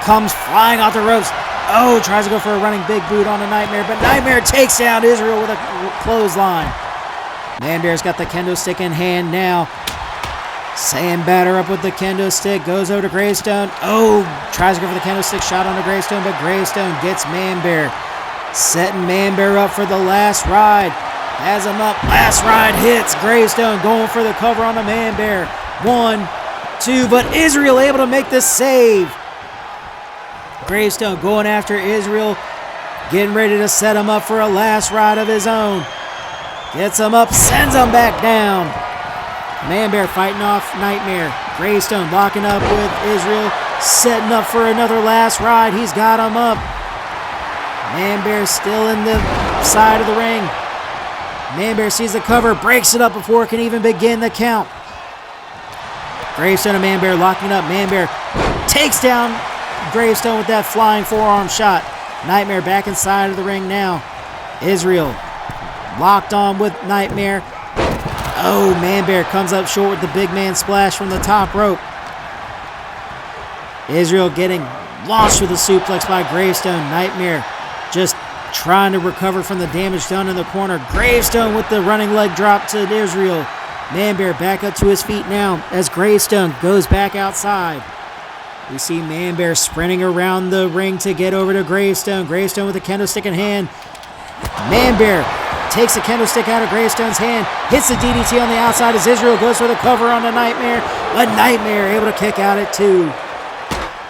Comes flying off the ropes. Oh, tries to go for a running big boot on the Nightmare, but Nightmare takes down Israel with a clothesline. Man-Bear's got the kendo stick in hand now. Saying batter up with the kendo stick. Goes over to Gravestone. Oh, tries to go for the kendo stick shot on the Gravestone, but Gravestone gets Man-Bear. Setting Man-Bear up for the last ride. Has him up. Last ride hits. Gravestone going for the cover on the Man-Bear. 1, 2, but Israel able to make the save. Gravestone going after Israel. Getting ready to set him up for a last ride of his own. Gets him up. Sends him back down. Man-Bear fighting off Nightmare. Gravestone locking up with Israel. Setting up for another last ride. He's got him up. Man-Bear still in the side of the ring. Man-Bear sees the cover, breaks it up before it can even begin the count. Gravestone and Man-Bear locking up. Man-Bear takes down Gravestone with that flying forearm shot. Nightmare back inside of the ring now. Israel locked on with Nightmare. Oh, Man-Bear comes up short with the big man splash from the top rope. Israel getting launched with a suplex by Gravestone. Nightmare just trying to recover from the damage done in the corner. Gravestone with the running leg drop to Israel. Man-Bear back up to his feet now as Gravestone goes back outside. We see Man-Bear sprinting around the ring to get over to Gravestone. Gravestone with a kendo stick in hand. Man-Bear takes the kendo stick out of Gravestone's hand, hits the DDT on the outside as Israel goes for the cover on the Nightmare, but Nightmare able to kick out at 2.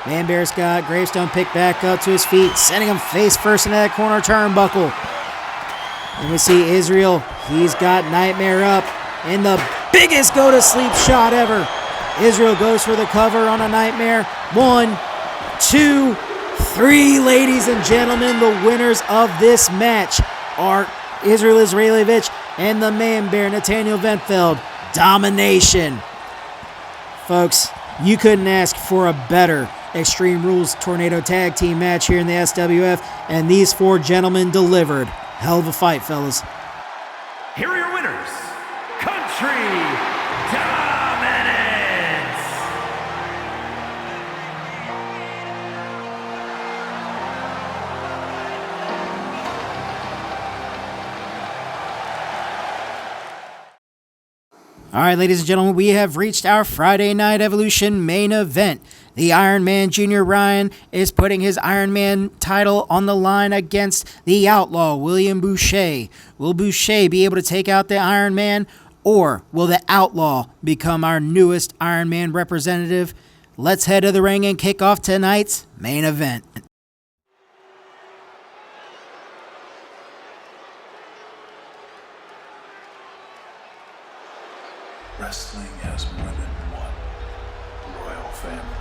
Man-Bear's got Gravestone picked back up to his feet, sending him face first into that corner turnbuckle. And we see Israel, he's got Nightmare up in the biggest go-to-sleep shot ever. Israel goes for the cover on a Nightmare. 1, 2, 3, ladies and gentlemen, the winners of this match are Israel Israelevich and the Man-Bear Nathaniel Ventfeld. Domination. Folks, you couldn't ask for a better Extreme Rules Tornado Tag Team match here in the SWF, and these 4 gentlemen delivered. Hell of a fight, fellas. Here are your winners. Country Dominance. All right, ladies and gentlemen, we have reached our Friday Night Evolution main event. The Iron Man Jr. Ryan is putting his Iron Man title on the line against the Outlaw, William Boucher. Will Boucher be able to take out the Iron Man, or will the Outlaw become our newest Iron Man representative? Let's head to the ring and kick off tonight's main event. Wrestling has more than one royal family.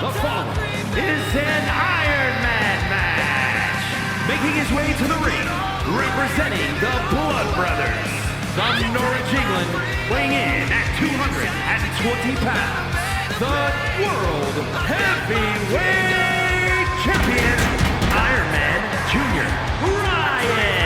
The following is an Iron Man match. Making his way to the ring, representing the Blood Brothers. From Norwich, England, weighing in at 220 pounds. The World Heavyweight Champion, Iron Man Jr. Ryan.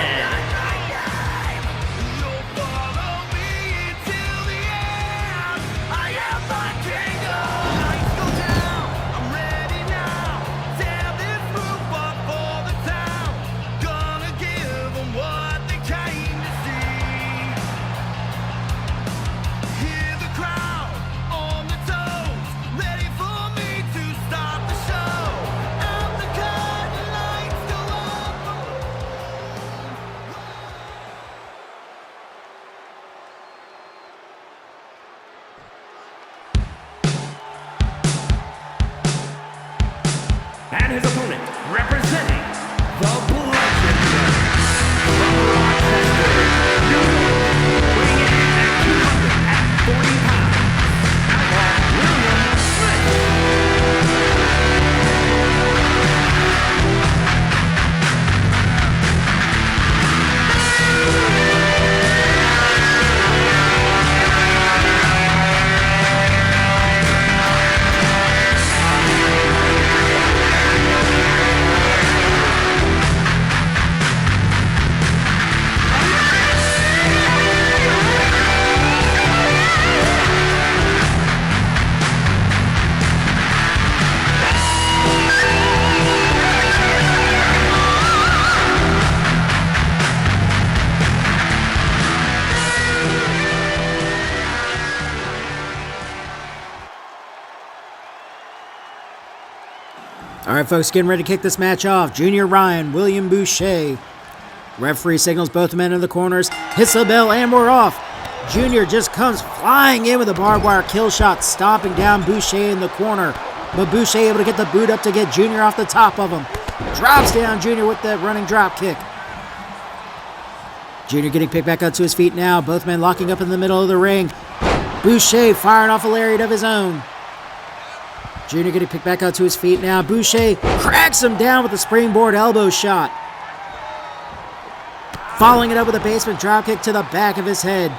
representing the Bludgeon Brothers from Rochester, New York, weighing in at 240 pounds, Outlaw William Smith. All right, folks, getting ready to kick this match off. Junior Ryan, William Boucher. Referee signals both men in the corners, hits the bell, and we're off. Junior just comes flying in with a barbed wire kill shot, stomping down Boucher in the corner. But Boucher able to get the boot up to get Junior off the top of him. Drops down Junior with that running drop kick. Junior getting picked back up to his feet now. Both men locking up in the middle of the ring. Boucher firing off a lariat of his own. Junior getting picked back up to his feet now. Boucher cracks him down with a springboard elbow shot. Following it up with a basement dropkick to the back of his head.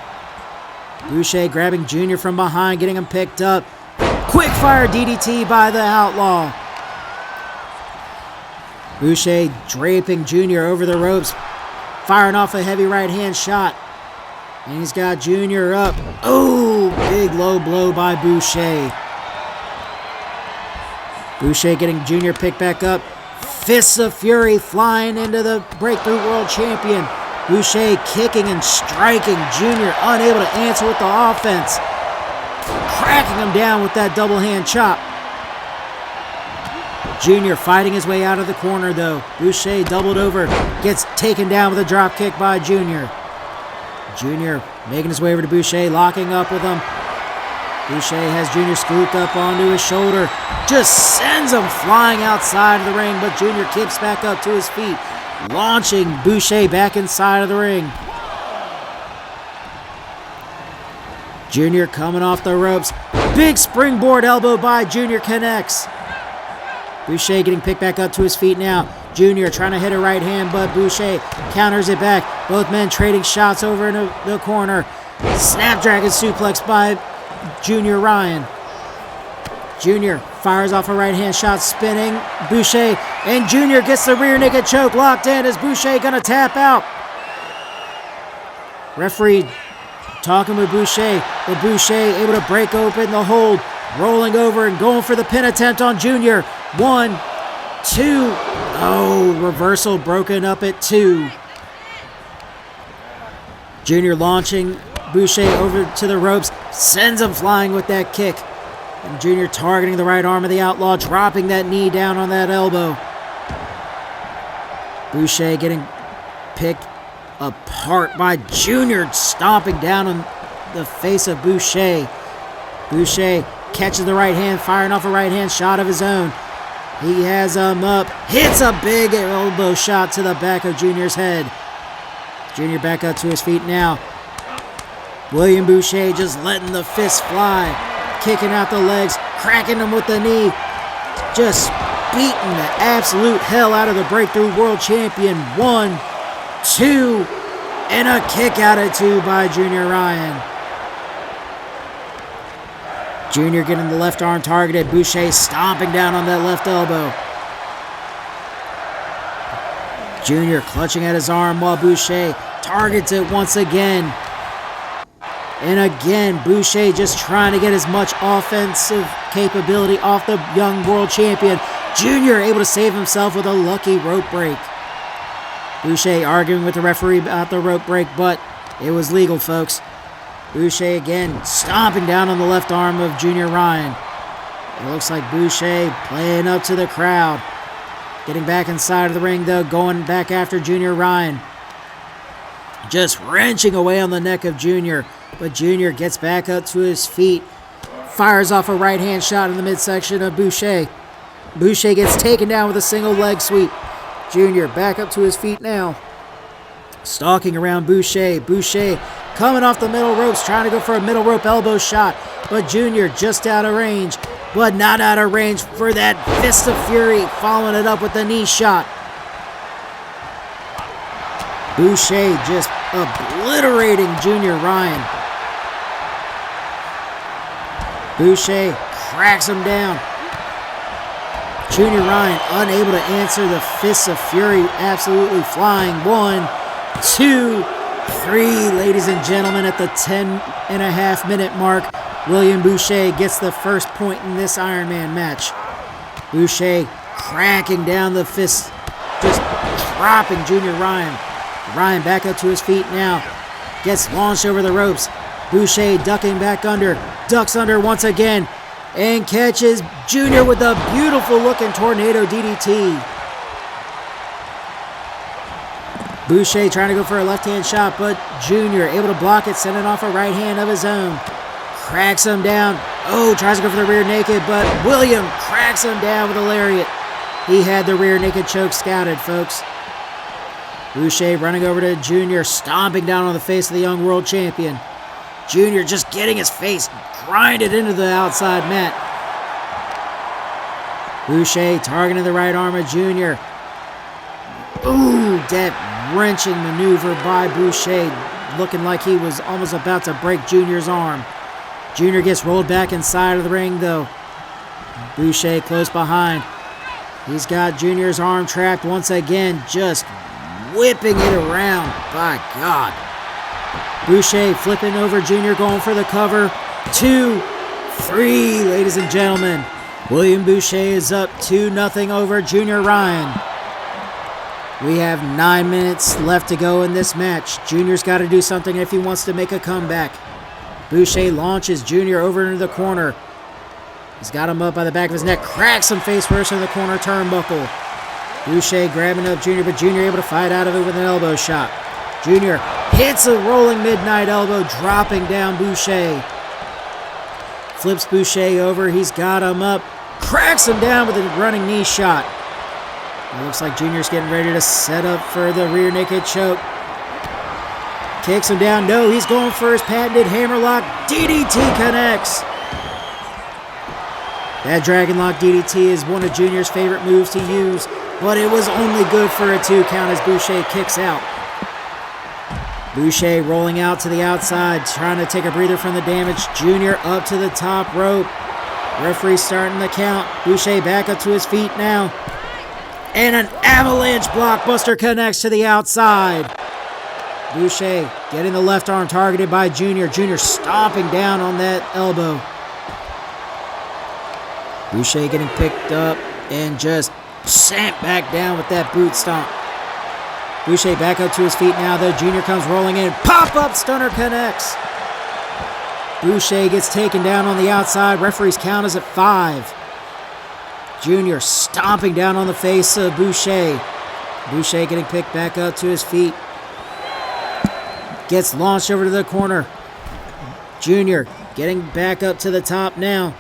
Boucher grabbing Junior from behind, getting him picked up. Quick fire DDT by the Outlaw. Boucher draping Junior over the ropes, firing off a heavy right hand shot. And he's got Junior up. Oh, big low blow by Boucher. Boucher getting Junior picked back up. Fists of Fury flying into the Breakthrough World Champion. Boucher kicking and striking. Junior unable to answer with the offense. Cracking him down with that double hand chop. Junior fighting his way out of the corner though. Boucher doubled over. Gets taken down with a drop kick by Junior. Junior making his way over to Boucher, locking up with him. Boucher has Junior scooped up onto his shoulder. Just sends him flying outside of the ring, but Junior kicks back up to his feet, launching Boucher back inside of the ring. Junior coming off the ropes. Big springboard elbow by Junior connects. Boucher getting picked back up to his feet now. Junior trying to hit a right hand, but Boucher counters it back. Both men trading shots over in the corner. Snapdragon suplex by Junior Ryan. Junior fires off a right hand shot, spinning Boucher, and Junior gets the rear naked choke locked in. Is Boucher gonna tap out? Referee talking with Boucher, but Boucher able to break open the hold, rolling over and going for the pin attempt on Junior. 1, 2, oh, reversal broken up at 2. Junior launching Boucher over to the ropes, sends him flying with that kick. And Junior targeting the right arm of the Outlaw, dropping that knee down on that elbow. Boucher getting picked apart by Junior, stomping down on the face of Boucher. Boucher catches the right hand, firing off a right hand shot of his own. He has him up, hits a big elbow shot to the back of Junior's head. Junior back up to his feet now. William Boucher just letting the fists fly, kicking out the legs, cracking them with the knee, just beating the absolute hell out of the Breakthrough World Champion. 1, 2, and a kick out at 2 by Junior Ryan. Junior getting the left arm targeted. Boucher stomping down on that left elbow. Junior clutching at his arm while Boucher targets it once again. And again, Boucher just trying to get as much offensive capability off the young world champion. Junior able to save himself with a lucky rope break. Boucher arguing with the referee about the rope break, but it was legal, folks. Boucher again stomping down on the left arm of Junior Ryan. It looks like Boucher playing up to the crowd. Getting back inside of the ring, though, going back after Junior Ryan. Just wrenching away on the neck of Junior. But Junior gets back up to his feet. Fires off a right-hand shot in the midsection of Boucher. Boucher gets taken down with a single leg sweep. Junior back up to his feet now. Stalking around Boucher. Boucher coming off the middle ropes, trying to go for a middle rope elbow shot. But Junior just out of range, but not out of range for that fist of fury, following it up with the knee shot. Boucher just obliterating Junior Ryan. Boucher cracks him down. Junior Ryan unable to answer the fists of fury, absolutely flying. 1, 2, 3, ladies and gentlemen, at the 10.5-minute mark, William Boucher gets the first point in this Iron Man match. Boucher cracking down the fists, just dropping Junior Ryan. Ryan back up to his feet now, gets launched over the ropes. Boucher ducking back under, ducks under once again, and catches Junior with a beautiful looking tornado DDT. Boucher trying to go for a left-hand shot, but Junior able to block it, sending off a right hand of his own. Cracks him down. Oh, tries to go for the rear naked, but William cracks him down with a lariat. He had the rear naked choke scouted, folks. Boucher running over to Junior, stomping down on the face of the young world champion. Junior just getting his face grinded into the outside mat. Boucher targeting the right arm of Junior. Ooh, that wrenching maneuver by Boucher, looking like he was almost about to break Junior's arm. Junior gets rolled back inside of the ring, though. Boucher close behind. He's got Junior's arm trapped once again, just whipping it around. By God. Boucher flipping over Junior, going for the cover. 2, 3, ladies and gentlemen. William Boucher is up 2-0 over Junior Ryan. We have 9 minutes left to go in this match. Junior's got to do something if he wants to make a comeback. Boucher launches Junior over into the corner. He's got him up by the back of his neck, cracks him face first in the corner turnbuckle. Boucher grabbing up Junior, but Junior able to fight out of it with an elbow shot. Junior hits a rolling midnight elbow, dropping down Boucher. Flips Boucher over, he's got him up, cracks him down with a running knee shot. It looks like Junior's getting ready to set up for the rear naked choke. Kicks him down. No, he's going for his patented hammerlock. DDT connects. That Dragonlock DDT is one of Junior's favorite moves to use, but it was only good for a 2 count as Boucher kicks out. Boucher rolling out to the outside, trying to take a breather from the damage. Junior up to the top rope. Referee starting the count. Boucher back up to his feet now. And an avalanche blockbuster connects to the outside. Boucher getting the left arm targeted by Junior. Junior stomping down on that elbow. Boucher getting picked up and just sent back down with that boot stomp. Boucher back up to his feet now, though. Junior comes rolling in. Pop-up stunner connects. Boucher gets taken down on the outside. Referee's count is at 5. Junior stomping down on the face of Boucher. Boucher getting picked back up to his feet. Gets launched over to the corner. Junior getting back up to the top now,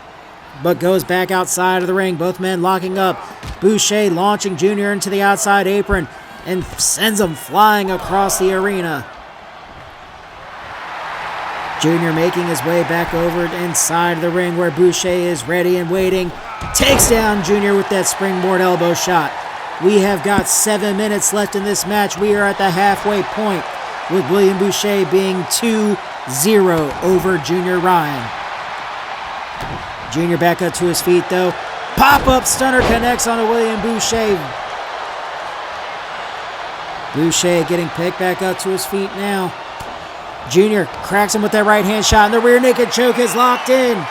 but goes back outside of the ring. Both men locking up. Boucher launching Junior into the outside apron and sends him flying across the arena. Junior making his way back over inside of the ring where Boucher is ready and waiting. Takes down Junior with that springboard elbow shot. We have got 7 minutes left in this match. We are at the halfway point with William Boucher being 2-0 over Junior Ryan. Junior back up to his feet though. Pop-up stunner connects on a William Boucher. Boucher getting picked back up to his feet now. Junior cracks him with that right hand shot, and the rear naked choke is locked in.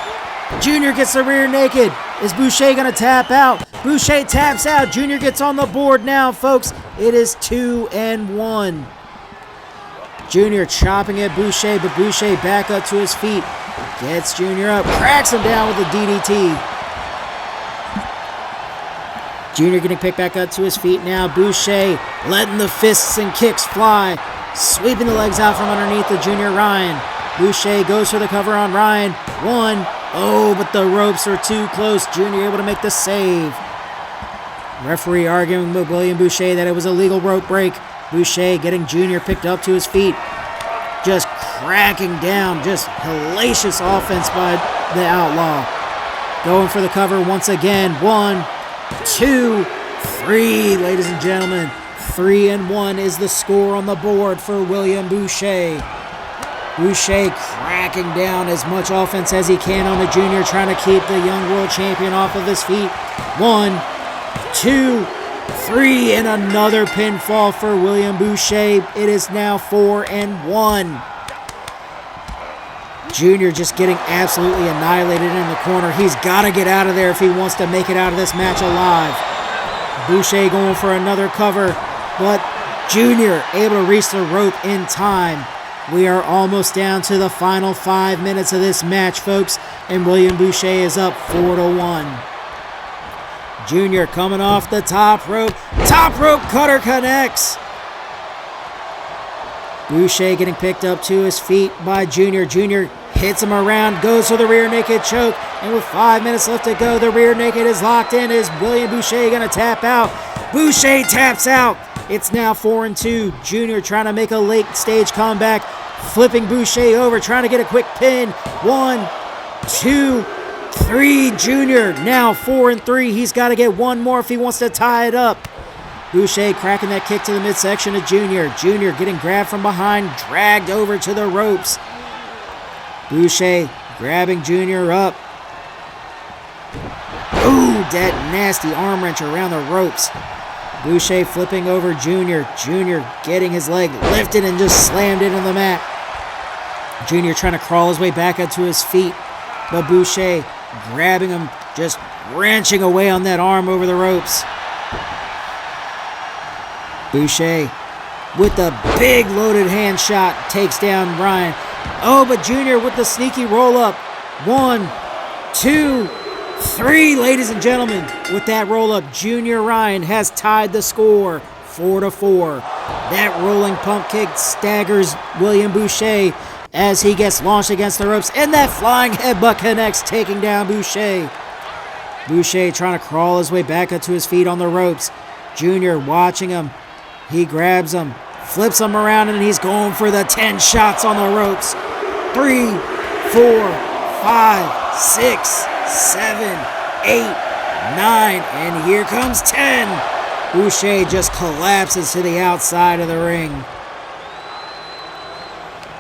Junior gets the rear naked. Is Boucher going to tap out? Boucher taps out. Junior gets on the board now, folks. It is 2-1. Junior chopping at Boucher, but Boucher back up to his feet. Gets Junior up, cracks him down with a DDT. Junior getting picked back up to his feet now. Boucher letting the fists and kicks fly. Sweeping the legs out from underneath the Junior Ryan. Boucher goes for the cover on Ryan. 1. Oh, but the ropes are too close. Junior able to make the save. Referee arguing with William Boucher that it was a legal rope break. Boucher getting Junior picked up to his feet. Just cracking down. Just hellacious offense by the Outlaw. Going for the cover once again. 1, 2, 3, ladies and gentlemen. 3-1 is the score on the board for William Boucher. Boucher cracking down as much offense as he can on the Junior, trying to keep the young world champion off of his feet. 1, 2, 3, and another pinfall for William Boucher. It is now 4-1. Junior just getting absolutely annihilated in the corner. He's got to get out of there if he wants to make it out of this match alive. Boucher going for another cover, but Junior able to reach the rope in time. We are almost down to the final 5 minutes of this match, folks, and William Boucher is up 4-1. Junior coming off the top rope. Top rope cutter connects. Boucher getting picked up to his feet by Junior. Junior hits him around, goes for the rear naked choke, and with 5 minutes left to go, the rear naked is locked in. Is William Boucher going to tap out? Boucher taps out. It's now 4-2. Junior trying to make a late stage comeback, flipping Boucher over, trying to get a quick pin. 1, 2, 3. Junior now 4-3. He's got to get one more if he wants to tie it up. Boucher cracking that kick to the midsection of Junior. Junior getting grabbed from behind, dragged over to the ropes. Boucher grabbing Junior up. Ooh, that nasty arm wrench around the ropes. Boucher flipping over Junior. Junior getting his leg lifted and just slammed into the mat. Junior trying to crawl his way back up to his feet, but Boucher grabbing him, just wrenching away on that arm over the ropes. Boucher with the big loaded hand shot takes down Ryan. Oh, but Junior with the sneaky roll up. 1, 2, 3, ladies and gentlemen. With that roll up, Junior Ryan has tied the score 4-4. That rolling pump kick staggers William Boucher as he gets launched against the ropes, and that flying headbutt connects, taking down Boucher. Boucher trying to crawl his way back up to his feet on the ropes. Junior watching him. He grabs him, flips him around, and he's going for the 10 shots on the ropes. 3, 4, 5, 6, 7, 8, 9, and here comes 10. Boucher just collapses to the outside of the ring.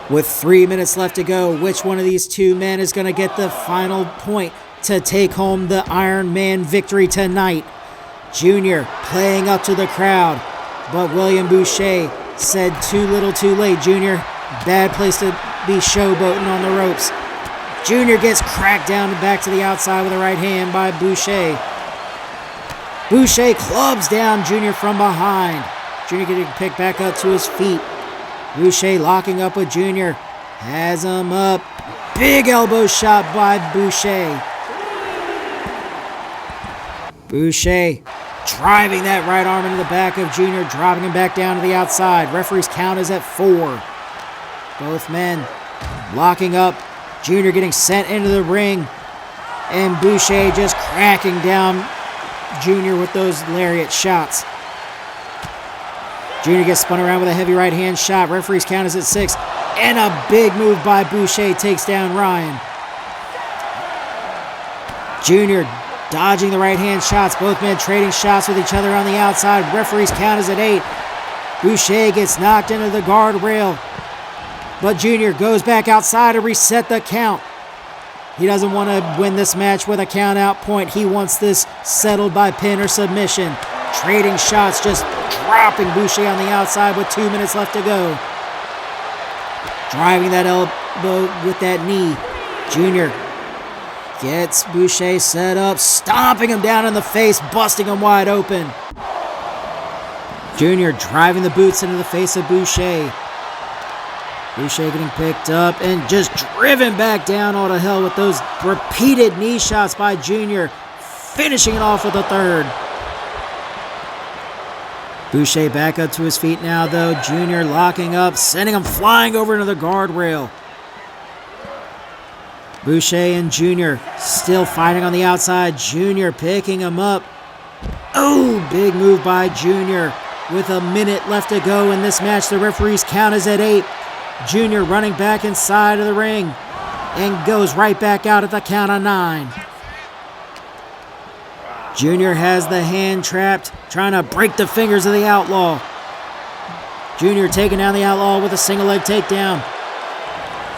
With 3 minutes left to go, which one of these two men is going to get the final point to take home the Iron Man victory tonight? Junior playing up to the crowd, but William Boucher said too little too late. Junior, bad place to be showboating on the ropes. Junior gets cracked down and back to the outside with a right hand by Boucher. Boucher clubs down Junior from behind. Junior getting picked back up to his feet. Boucher locking up with Junior. Has him up. Big elbow shot by Boucher. Boucher driving that right arm into the back of Junior, dropping him back down to the outside. Referee's count is at 4. Both men locking up. Junior getting sent into the ring, and Boucher just cracking down Junior with those lariat shots. Junior gets spun around with a heavy right hand shot. Referee's count is at 6, and a big move by Boucher takes down Ryan. Junior dodging the right hand shots. Both men trading shots with each other on the outside. Referee's count is at 8. Boucher gets knocked into the guardrail, but Junior goes back outside to reset the count. He doesn't want to win this match with a count out point. He wants this settled by pin or submission. Trading shots, just dropping Boucher on the outside with 2 minutes left to go. Driving that elbow with that knee. Junior gets Boucher set up, stomping him down in the face, busting him wide open. Junior driving the boots into the face of Boucher. Boucher getting picked up and just driven back down all to hell with those repeated knee shots by Junior, finishing it off with a third. Boucher back up to his feet now, though. Junior locking up, sending him flying over into the guardrail. Boucher and Junior still fighting on the outside. Junior picking him up, Oh, big move by Junior. With a minute left to go in this match, the referee's count is at 8. Junior running back inside of the ring and goes right back out at the count of 9. Junior has the hand trapped, trying to break the fingers of the Outlaw. Junior taking down the Outlaw with a single leg takedown.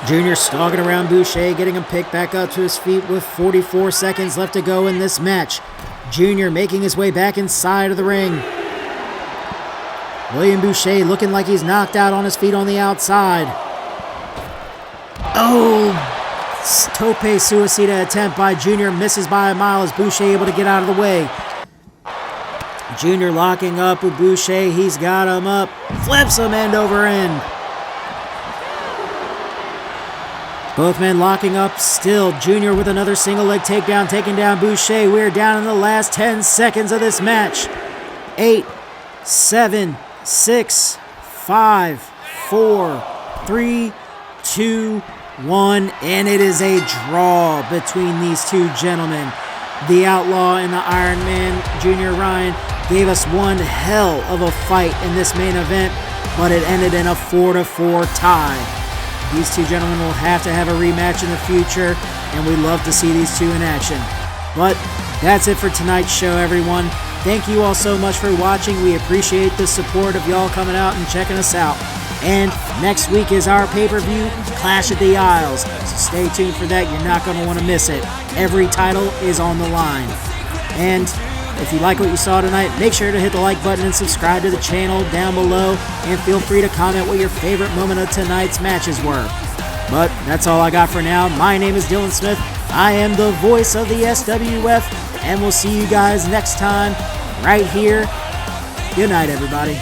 Junior stalking around Boucher, getting him picked back up to his feet with 44 seconds left to go in this match. Junior making his way back inside of the ring. William Boucher looking like he's knocked out on his feet on the outside. Oh, tope suicida attempt by Junior, misses by a mile as Boucher able to get out of the way. Junior locking up with Boucher, he's got him up, flips him end over end. Both men locking up still. Junior with another single leg takedown, taking down Boucher. We're down in the last 10 seconds of this match. 8, 7, 6, 5, 4, 3, 2, 1, and it is a draw between these two gentlemen. The Outlaw and the Iron Man, Junior Ryan, gave us one hell of a fight in this main event, but it ended in a 4-4 tie. These two gentlemen will have to have a rematch in the future, and we love to see these two in action. But that's it for tonight's show, everyone. Thank you all so much for watching. We appreciate the support of y'all coming out and checking us out. And next week is our pay-per-view, Clash of the Isles. So stay tuned for that. You're not going to want to miss it. Every title is on the line. And if you like what you saw tonight, make sure to hit the like button and subscribe to the channel down below. And feel free to comment what your favorite moment of tonight's matches were. But that's all I got for now. My name is Dylan Smith. I am the voice of the SWF. And we'll see you guys next time right here. Good night, everybody.